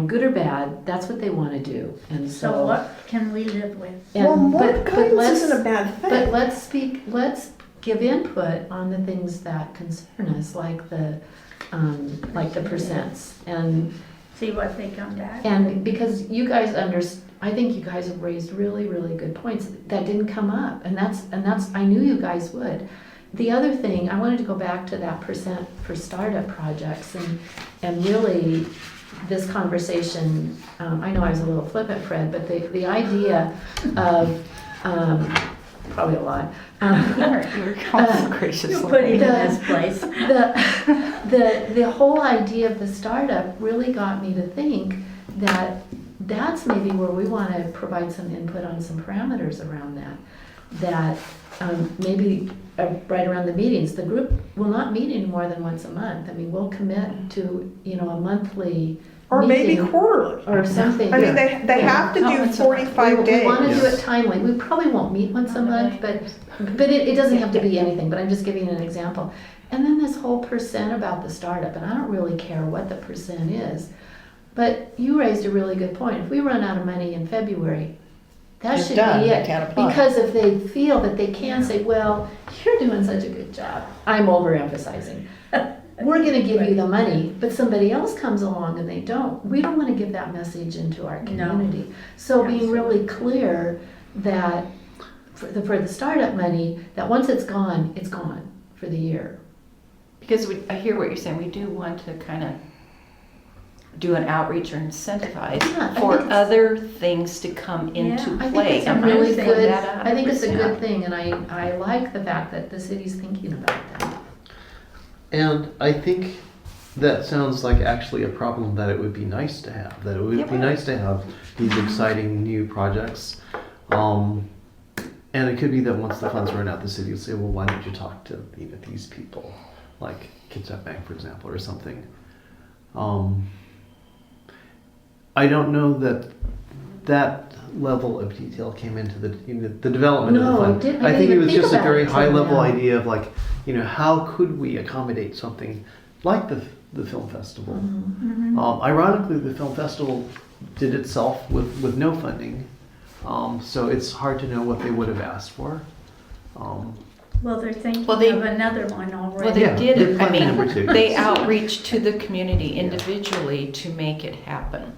good or bad, that's what they want to do. And So what can we live with? and- Well, more but guidance let's- isn't a bad But thing. let's give input on the things that concern us, like the percents. See what they come back. And because you guys I think you guys have raised really, really good points that didn't come up, and that's, I knew you guys would. The other thing, I wanted to go back to that percent for startup projects, and really, this conversation, I know I was a little flippant, Fred, but the idea of, probably a lot. You're also gracious. You put him in The- this place. The whole idea of the startup really got me to think that that's maybe where we want to provide some input on some parameters around that maybe right around the meetings, the group will not meet any more than once a month. I mean, we'll commit to, a monthly Or maybe meeting quarterly. or something. I mean, they have to do 45 We days. want to do it timely. We probably won't meet once a month, but it doesn't have to be anything, but I'm just giving an example. And then this whole percent about the startup, and I don't really care what the percent is, but you raised a really good point. If we run out of money in February, that It's should done. be You it. can't apply. Because if they feel that they can say, well, you're doing such a good job, I'm overemphasizing. We're gonna give you the money, but somebody else comes along and they don't. We don't wanna give that message into our community. So being really clear that for the startup money, that once it's gone for the year. Because I hear what you're saying, we do want to kind of do an outreach or incentivize Yeah, I for think it's- other things to come into Yeah, I play. think it's a and really understand good, that I think it's a 100%. good thing, and I like the fact that the city's thinking about that. And I think that sounds like actually a problem that it would be nice to have, that it would be nice to have these exciting new projects. And it could be that once the funds run out, the city will say, well, why don't you talk to these people, like Kitsap Bank, for example, or something. I don't know that level of detail came into the development of No, the fund. it didn't. I I didn't think it even was think just a about very it till high level now. idea of like, how could we accommodate something like the film festival? Mm-hmm. Ironically, the film festival did itself with no funding, so it's hard to know what they would have asked for. Well, they're thinking Well, they- of another one already. Well, they Yeah, did, they're I planning number two. mean, they outreach to the community individually to make it happen.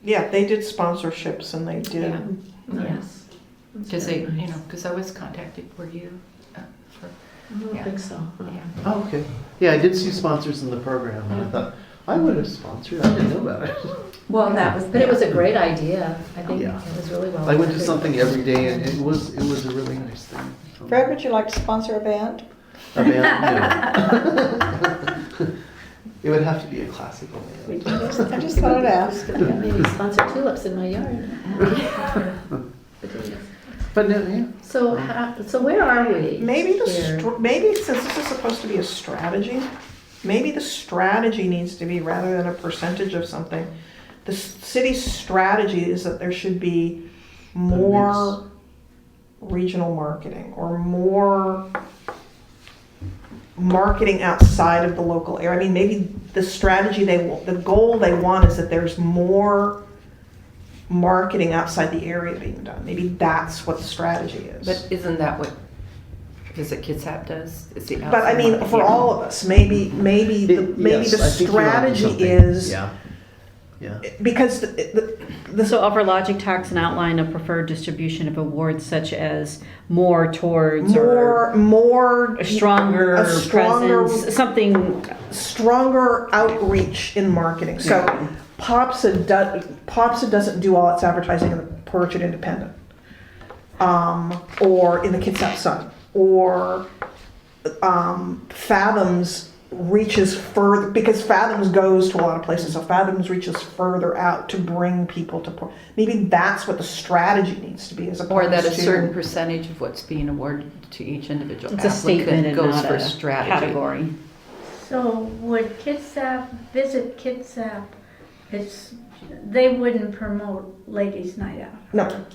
Yeah, they did sponsorships and they did. Yes. Because because I was contacted, were you? For I don't Yeah. think so. Oh, okay. Yeah, I did see sponsors in the program, and I thought I would have sponsored. I didn't know about it. Well, that was. But it was a great idea. I think Yeah. it was really well. I went to done. something every day, and it was a really nice thing. Fred, would you like to sponsor a band? A band, no. It would have to be a classical band. I just thought I'd ask. Maybe sponsor tulips in my yard. But no, yeah. So where are we? Maybe here? maybe since this is supposed to be a strategy, maybe the strategy needs to be rather than a percentage of something. The city's strategy is that there should be more regional marketing or more marketing outside of the local area. I mean, maybe the strategy the goal they want is that there's more marketing outside the area being done. Maybe that's what the strategy is. But isn't that what Visit Kitsap does? Is the But I mean, outside for marketing? all of us, maybe Yes, the I think you're onto strategy something. is Yeah. because the So offer lodging tax and outline a preferred distribution of awards such as more towards or more a stronger presence, something. stronger outreach in marketing. So POPSA doesn't do all its advertising in the Portrait Independent, or in the Kitsap Sun, or Fathoms reaches further, because Fathoms goes to a lot of places, so Fathoms reaches further out to bring people to maybe that's what the strategy needs to be, as opposed Or that a to certain percentage of what's being awarded to each individual It's a statement applicant and goes not for a strategy. category. So would Kitsap, Visit Kitsap, they wouldn't promote Ladies' Night Out? No,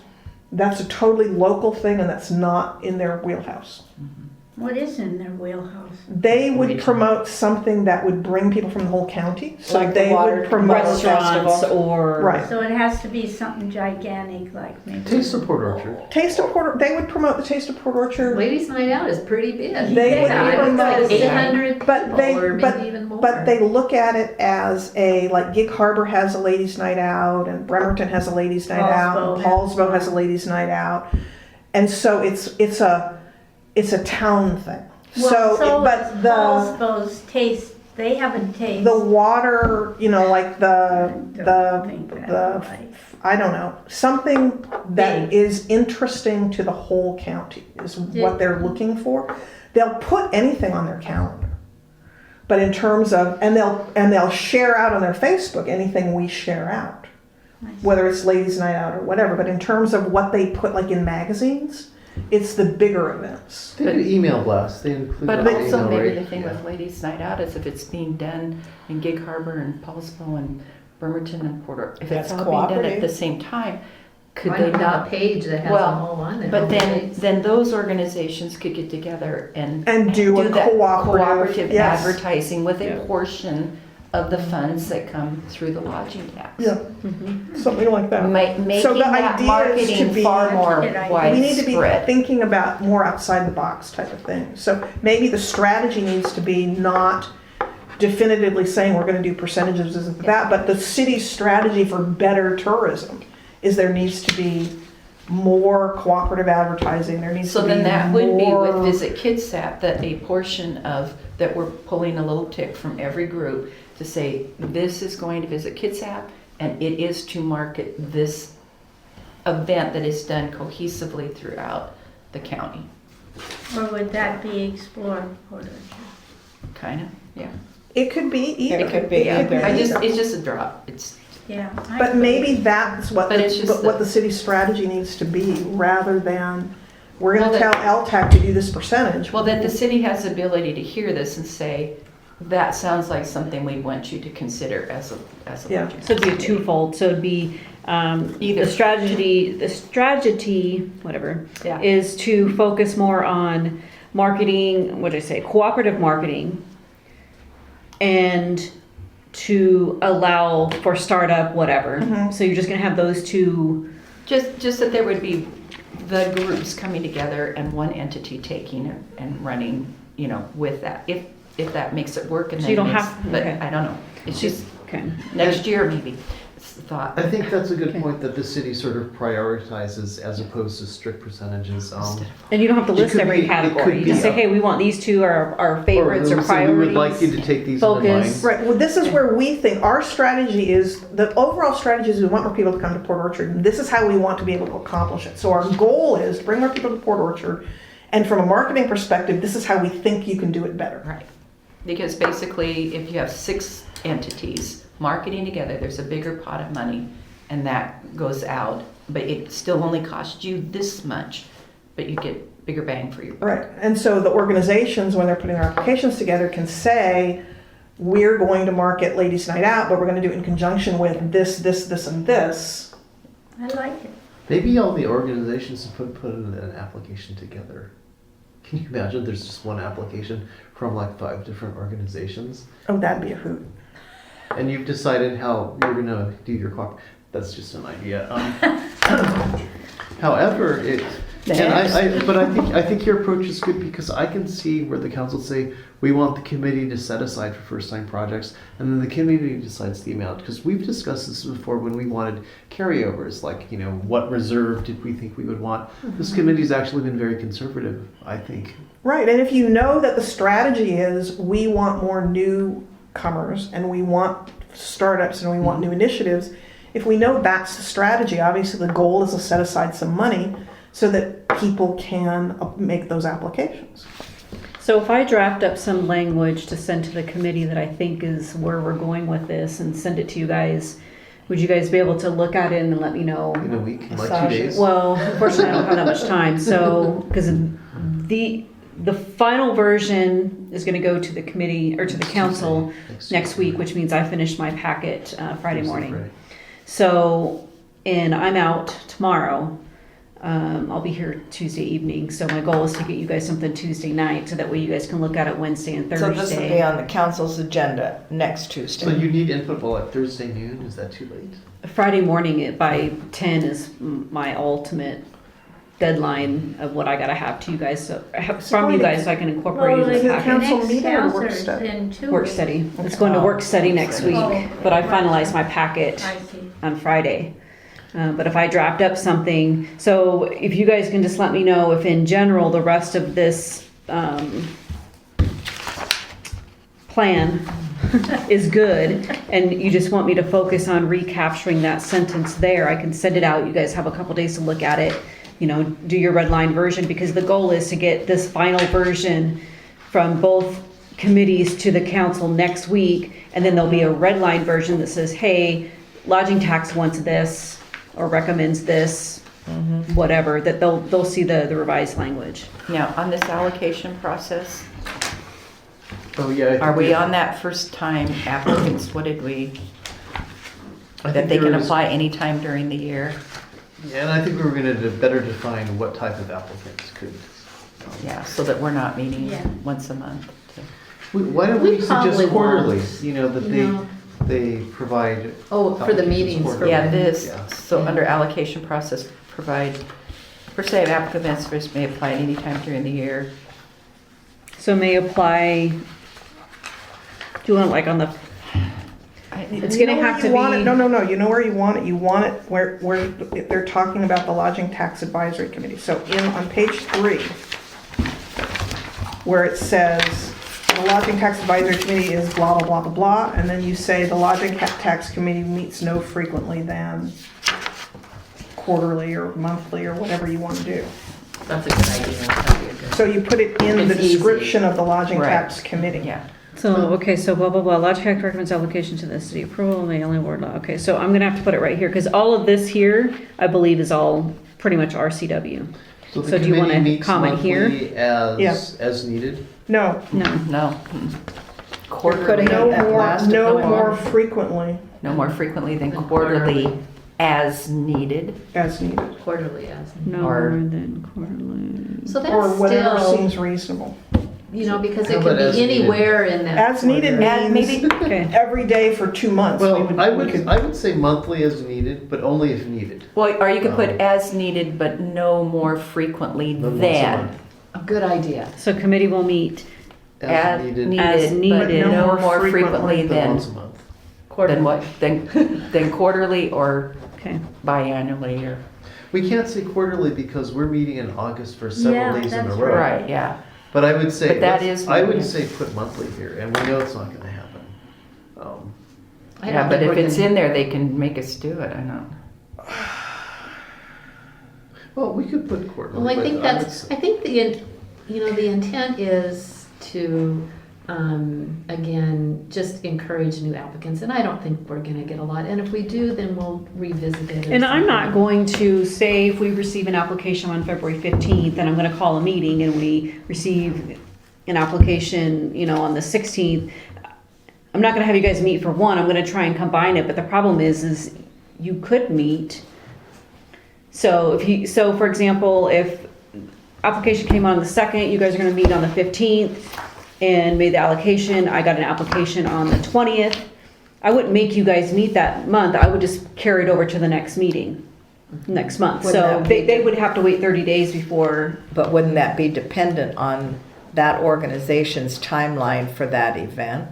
that's a totally local thing, and that's not in their wheelhouse. What is in their wheelhouse? They would Region. promote something that would bring people from the whole county. So Like the they water- would promote Restaurants festival. or. Right. So it has to be something gigantic, like maybe. Taste of Port Orchard. Taste of Port. They would promote the Taste of Port Orchard. Ladies Night Out is pretty big. They Yeah, I think promote- it's like 800 But people they, or but, maybe even more. but they look at it as like Gig Harbor has a ladies' night out, and Bremerton has a ladies' night out, and Paulsbo has a ladies' night out, and so it's a town thing. But the Paulsbo's taste, they have a taste. the water, like I don't think that the right. I don't know, something that Big. is interesting to the whole county is what they're looking for. They'll put anything on their calendar. But in terms of, and they'll share out on their Facebook anything we share out, whether it's ladies' night out or whatever. But in terms of what they put like in magazines, it's the bigger events. They do email blasts. They include But that also email, maybe right? the thing Yeah. with Ladies Night Out is if it's being done in Gig Harbor and Paulsbo and Bremerton and Porter, if That's it's all being done at cooperative. the same time, could Why they not have not? a page that has Well, them all on it? But then those organizations could get together and Do a that cooperative, yes. advertising with a Yeah. portion of the funds that come through the lodging tax. Yeah, something like that. Making So the that idea is marketing to be- far more Good idea. We need to be widespread. thinking about more outside the box type of thing. So maybe the strategy needs to be not definitively saying we're going to do percentages of that, but the city's strategy for better tourism is there needs to be more cooperative advertising. There needs So to be then that would be with more- Visit Kitsap, that a portion of, that we're pulling a little tick from every group to say, this is going to Visit Kitsap, and it is to market this event that is done cohesively throughout the county, Or would that be Explore Port Orchard? kind of, yeah. It could be either. It could be either. It's just a drop, it's, Yeah. I But agree. maybe that's what But it's just what the- the city's strategy needs to be, rather than we're going to Well, tell LTAC to do this percentage. well, that the city has the ability to hear this and say, that sounds like something we want you to consider as a Yeah. budget. So it'd be a twofold, so it'd be, Either. the strategy, whatever, Yeah. is to focus more on marketing, what did I say, cooperative marketing, and to allow for startup, whatever. Mhm. So you're just gonna have those two, Just that there would be the groups coming together and one entity taking and running, with that, if that makes it work and So then you don't makes- have- but okay. I don't know. It's just okay. next year maybe, it's the thought. I think that's a good Okay. point that the city sort of prioritizes as opposed to strict percentages. And you don't have to It list could every be- it category, could you be just say, up. hey, we want these two are our favorites or we would like you priorities. to take these into Focus. mind. Right. Well, this is where we think our strategy is, the overall strategy is we want more people to come to Port Orchard, and this is how we want to be able to accomplish it. So our goal is to bring more people to Port Orchard, and from a marketing perspective, this is how we think you can do it better. Right. Because basically, if you have 6 entities marketing together, there's a bigger pot of money and that goes out, but it still only costs you this much, but you get bigger bang for your buck. Right. And so the organizations, when they're putting their applications together, can say, we're going to market Ladies Night Out, but we're going to do it in conjunction with this, and this. I like it. Maybe all the organizations put an application together. Can you imagine there's just one application from like 5 different organizations? Oh, that'd be a hoot. And you've decided how you're gonna do your that's just an idea. However, but I think your approach is good because I can see where the council say we want the committee to set aside for first time projects, and then the committee decides the amount. Because we've discussed this before when we wanted carryovers, like what reserve did we think we would want. This committee's actually been very conservative, I think. Right, and if you know that the strategy is we want more newcomers and we want startups and we want new initiatives, if we know that's the strategy, obviously the goal is to set aside some money so that people can make those applications. So if I draft up some language to send to the committee that I think is where we're going with this and send it to you guys, would you guys be able to look at it and let me know? In a week, in like Massage 2 it. days. Well, unfortunately, I don't have that much time, so, because the final version is gonna go to the committee, or to the council next week, which means I finished my packet Friday morning. So, and I'm out tomorrow. I'll be here Tuesday evening, so my goal is to get you guys something Tuesday night, so that way you guys can look at it Wednesday and So this will be Thursday. on the council's agenda next So Tuesday. you need input by like Thursday noon, is that too late? Friday morning by 10 is my ultimate deadline of what I gotta have to you guys, from you guys, so I can incorporate Well, it in the the the packet. council next meeting or work counselor's study? in 2 Work weeks. study. It's going to work study next week, Oh, but I right. finalized my packet I see. on Friday. But if I draft up something, so if you guys can just let me know if in general, the rest of this, plan is good, and you just want me to focus on recapturing that sentence there, I can send it out, you guys have a couple days to look at it, you know, do your red line version, because the goal is to get this final version from both committees to the council next week, and then there'll be a red line version that says, hey, lodging tax wants this, or recommends this, whatever, that they'll see the revised language. Now, on this allocation process, Oh, yeah. I think are we on that first time applicants? What did we, I that think they there can was- apply anytime during the year? Yeah, and I think we were gonna better define what type of applicants could. Yeah, so that we're not meeting Yeah. once a month. Why don't We we probably suggest quarterly, won't. you know, that No. they provide. Oh, for the applications meetings. quarterly. Yeah, this, Yeah. so under allocation process, provide, per se of applicants first may apply anytime during the year. So may apply, do you want it like on the, it's You gonna know where have you to want it? be, No, you know where you want it? You want it where they're talking about the Lodging Tax Advisory Committee. So on page 3, where it says, the Lodging Tax Advisory Committee is blah, blah, blah, blah, blah, and then you say the Lodging Tax Committee meets no frequently than quarterly or monthly or whatever you want to do. That's a good idea. That'd be a good. So you put it in the It's easy. description of the Lodging Right. Tax Committee. Yeah, so, okay, so blah, blah, blah, Lodging Tax recommends application to the city approval, may only award, okay, so I'm gonna have to put it right here, because all of this here, I believe, is all pretty much RCW. So the So do you wanna committee meets comment here? monthly Yeah. as needed? No, No, no. Putting Quarterly, it no that more, last no one. more frequently no more frequently than Than quarterly quarterly. as needed. as needed, Quarterly, as. no Or- more than quarterly. So or that's whatever still, seems reasonable. you know, because How it could about as be needed? anywhere in that. As needed quarter. And means maybe, Okay, every day for 2 months. we Well, I we would, could- I would say monthly as needed, but only if needed. well, or you could put Um, as needed, but no more frequently Than once a than. month. A good idea. so committee will meet, As As needed. As needed, but needed. no More more frequently frequently Than than, once a month. than what, than quarterly or okay, biannually or, We can't say quarterly because we're meeting in August for several Yeah, days in a that's row. right. right, yeah. But I would say, But that let's- is I would monthly. say put monthly here, and we know it's not gonna happen. I Yeah, don't but think if we're it's gonna- in there, they can make us do it, I know. Well, we could put quarterly. Well, I but think would that's, say- I think the intent is to, again, just encourage new applicants, and I don't think we're gonna get a lot, and if we do, then we'll revisit it. or and I'm not something. going to say if we receive an application on February 15th, and I'm gonna call a meeting and we receive an application, you know, on the 16th, I'm not gonna have you guys meet for one, I'm gonna try and combine it, but the problem is you could meet. So so for example, if application came on the 2nd, you guys are gonna meet on the 15th and made the allocation, I got an application on the 20th. I wouldn't make you guys meet that month, I would just carry it over to the next meeting, next month. Wouldn't So that be they would have to wait 30 days before, But wouldn't that be dependent on that organization's timeline for that event?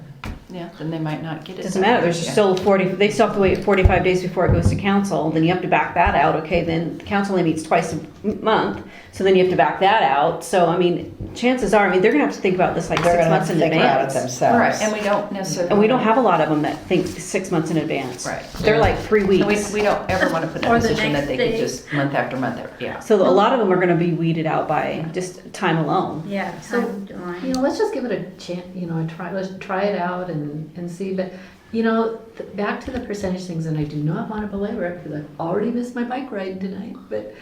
Yeah, then they might not get it. doesn't done. matter, there's Yeah. still they still have to wait 45 days before it goes to council, then you have to back that out, okay, then the council only meets twice a month, so then you have to back that out, so I mean, chances are, I mean, they're gonna have to think about this like They're 6 gonna have months to in think about it advance. themselves. Right, and we don't necessarily. And we don't have a lot of them that think 6 months in advance. Right. They're like 3 And weeks. we don't ever want to put in Or a the position that next they could day. just month after month, yeah. So a lot of them are gonna be weeded out by just time alone. Yeah, So, timeline. You know, let's just give it a chance, you know, let's try it out and see, but, you know, back to the percentage things, and I do not want to belabor it, because I've already missed my bike ride tonight, but,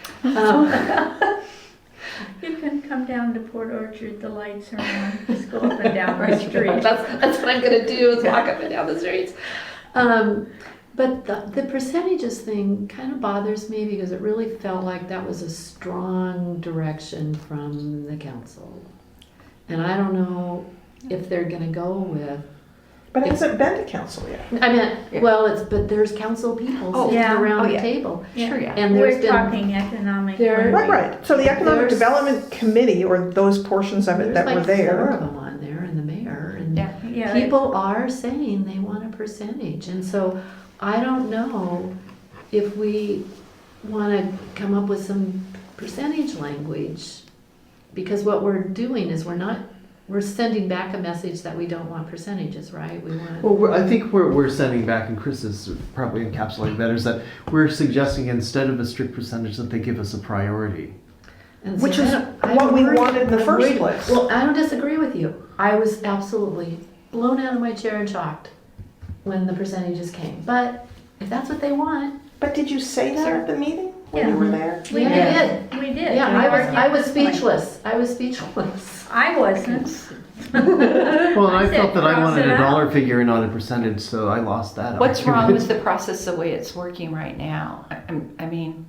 You can come down to Port Orchard, the lights are on, just go up and down the Right, street. That's what I'm gonna do, is walk up and down the streets. But the percentages thing kind of bothers me because it really felt like that was a strong direction from the council. And I don't know if they're gonna go with, But it hasn't been to council yet. I mean, well, but there's council people Oh, sitting yeah. around Oh, the yeah. table. Sure, yeah. And there's We're been, talking economic. There- planning. Right. So the Economic There's- Development Committee, or those portions of it there's that were like 4 there. of them on there and the mayor and Yeah. Yeah, people are saying they want a percentage. And so I don't know if we want to come up with some percentage language, because what we're doing is we're sending back a message that we don't want percentages, right? We want. Well, I think we're sending back, and Chris is probably encapsulating better, is that we're suggesting instead of a strict percentage that they give us a priority. And Which see, is I'm what we worried- wanted in the I'm first worried- place. Well, I don't disagree with you. I was absolutely blown out of my chair and shocked when the percentages came. But if that's what they want, But did you say that at the meeting when Yeah. you were there? We yeah, did, we did. yeah, We I was argued. speechless. I was speechless. I wasn't. Well, and I said felt that I cross wanted it a out. dollar figure and not a percentage, so I lost that. What's wrong argument. with the process the way it's working right now? I mean,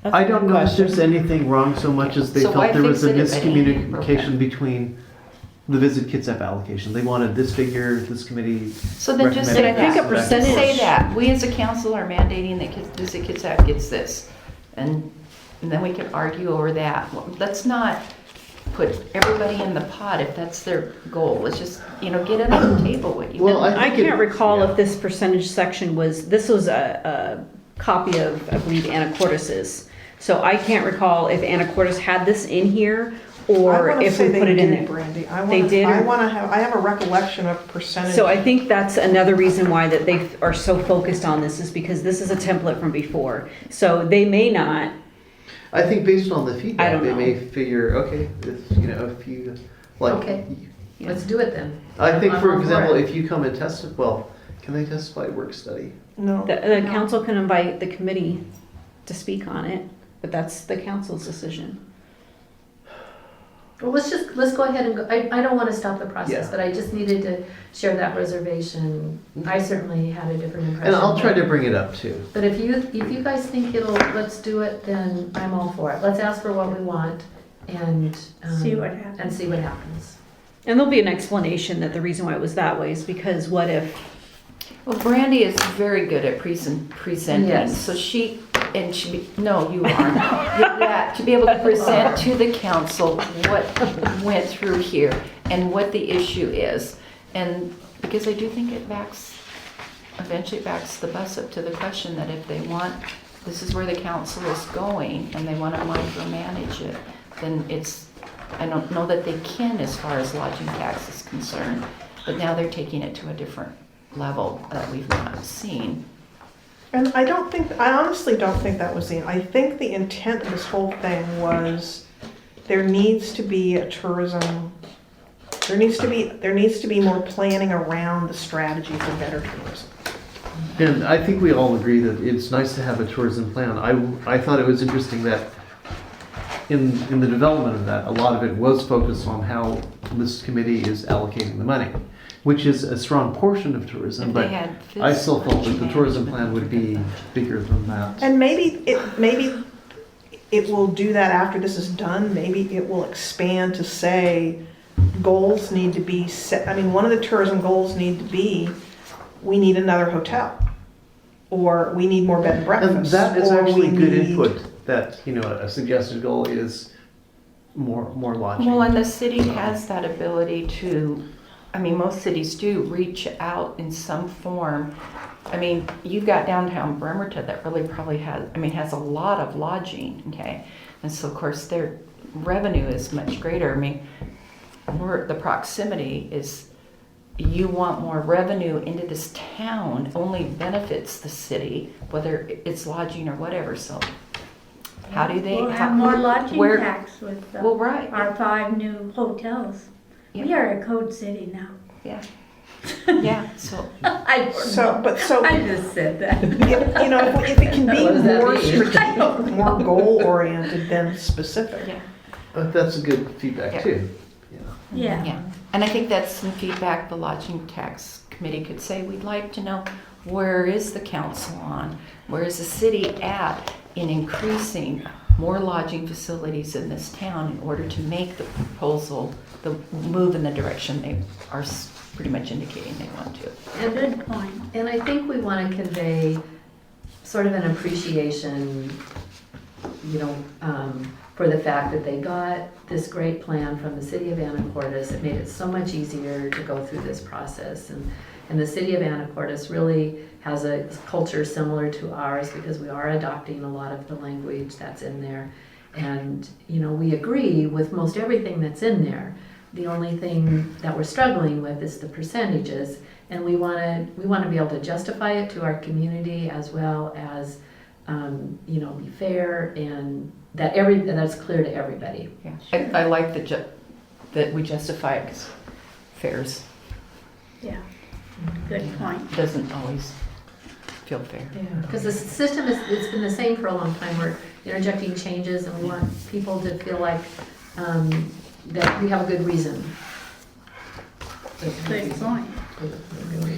That's I a don't good know if question. there's anything wrong so much as they So why felt there was a fix it if it ain't broken? miscommunication between the Visit Kitsap allocation. They wanted this figure, this committee. so then just say recommended I think that. a percentage- Say that. We as a council are mandating that Visit Kitsap gets this. And then we can argue over that. Well, let's not put everybody in the pot if that's their goal. Let's just, get it on the table with you. Well, I think it- can't recall yeah. if this percentage section this was a copy of, I believe, Anacortes's. So I can't recall if Anacortes had this in here or I wanna if say we they put it in did, there. Brandy. They did, or- I have a recollection of percentage. So I think that's another reason why that they are so focused on this, is because this is a template from before. So they may not, I think based on the I feedback, don't they know. may figure, okay, if you, like. Okay. Let's do it then. I think, I'm for all example, it. if you come and testify, well, can they testify at work study? No. the council can invite the committee to speak on it, but that's the council's decision. Well, let's go ahead and go. I don't want to stop the process, Yeah. but I just needed to share that reservation. I certainly had a different impression. And I'll try but- to bring it up too. But if you guys think let's do it, then I'm all for it. Let's ask for what we want and. See what happens. And see what happens. And there'll be an explanation that the reason why it was that way is because what if, Well, Brandy is very good at presenting, Yes. so no, you aren't. That, to be able to present to the council what went through here and what the issue is. And because I do think eventually it backs the bus up to the question that if they want, this is where the council is going and they want to micromanage it, then I don't know that they can as far as lodging tax is concerned, but now they're taking it to a different level that we've not seen. And I honestly don't think that was I think the intent of this whole thing was there needs to be a tourism, there needs to be more planning around the strategy for better tourism. And I think we all agree that it's nice to have a tourism plan. I thought it was interesting that in the development of that, a lot of it was focused on how this committee is allocating the money, which is a strong portion of tourism, If they but had I this still felt that the much tourism management, plan would be bigger than that. And maybe it will do that after this is done. Maybe it will expand to say goals need to be set. I mean, one of the tourism goals need to be, we need another hotel, or we need more bed and And breakfast. that is or actually we good need- input, that, a suggested goal is more lodging. Well, and the city has that ability to, most cities do reach out in some form. You've got downtown Bremerton that really probably has a lot of lodging, okay? And so of course their revenue is much greater. The proximity is, you want more revenue into this town, only benefits the city, whether it's lodging or whatever, so how do they? We'll have more lodging where- tax with Well, right. our 5 new hotels. We Yeah. are a code city now. Yeah, yeah, so. I don't So, I just said that. if it can be What does that more mean? strategic, more goal oriented than specific. Yeah. But that's a good feedback Yeah. too. Yeah. Yeah, and I think that's some feedback the lodging tax committee could say, we'd like to know where is the council on? Where is the city at in increasing more lodging facilities in this town in order to make the proposal, the move in the direction they are pretty much indicating they want to? A good point. And I think we want to convey sort of an appreciation, for the fact that they got this great plan from the city of Anacortes. It made it so much easier to go through this process. And the city of Anacortes really has a culture similar to ours because we are adopting a lot of the language that's in there. And, we agree with most everything that's in there. The only thing that we're struggling with is the percentages. And we want to be able to justify it to our community as well as, be fair and that's clear to everybody. Yeah. I like that we justify it because fair's Yeah, good point. doesn't always feel fair. Because the system it's been the same for a long time. We're interjecting changes and we want people to feel like that we have a good reason. Good point.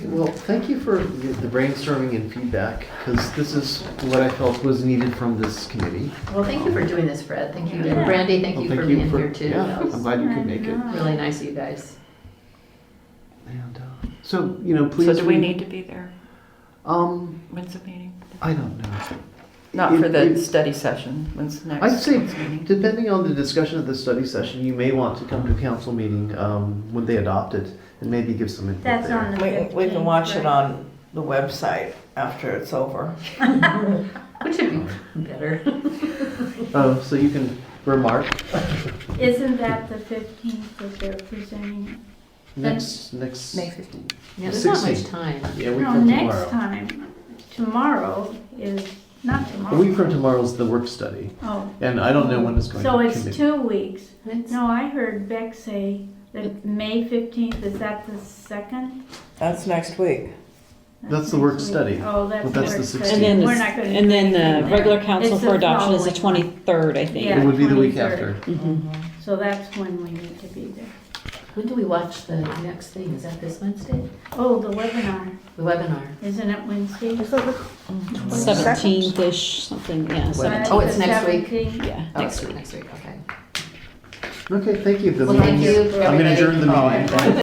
Well, thank you for the brainstorming and feedback, because this is what I felt was needed from this committee. Well, thank you for doing this, Fred. Thank you. Yeah. And Brandy, thank Well, you for being here too. Yeah, That was I'm glad you could make it. really nice of you guys. And so, please. So do we need to be there? When's the meeting? I don't know. Not for the It- study session. When's the next? I'd say, meeting? depending on the discussion of the study session, you may want to come to a council meeting when they adopt it and maybe give some input That's there. on the We can 15th, watch it right? on the website after it's over. Which would be better. Oh, so you can remark Isn't that the 15th that they're presenting next. May 15th. Yeah, there's not much 16th. time. Yeah, a it? week No, from next tomorrow. time. Tomorrow is, not A tomorrow. week from tomorrow is the work study, Oh, and I don't know when it's going so to it's commit. 2 weeks. It's- No, I heard Beck say that May 15th, is that the second? That's next week. That's the work next week. study. Oh, that's Well, the that's work the study. 16th. And then, We're not gonna do and then anything the there. regular council It's for the adoption is the following one. 23rd, I think. Yeah. It would be the week 23rd. after. So that's when we need to be there. When do we watch the next thing? Is that this Wednesday? Oh, the webinar, The webinar. isn't it Wednesday? Is that the 17th-ish, something, yeah, 17th. Oh, it's next week? 17th. Yeah, Oh, next it's week. next week, okay. Okay, thank you. The Well, thank meeting's- you, I'm going to everybody. adjourn the meeting.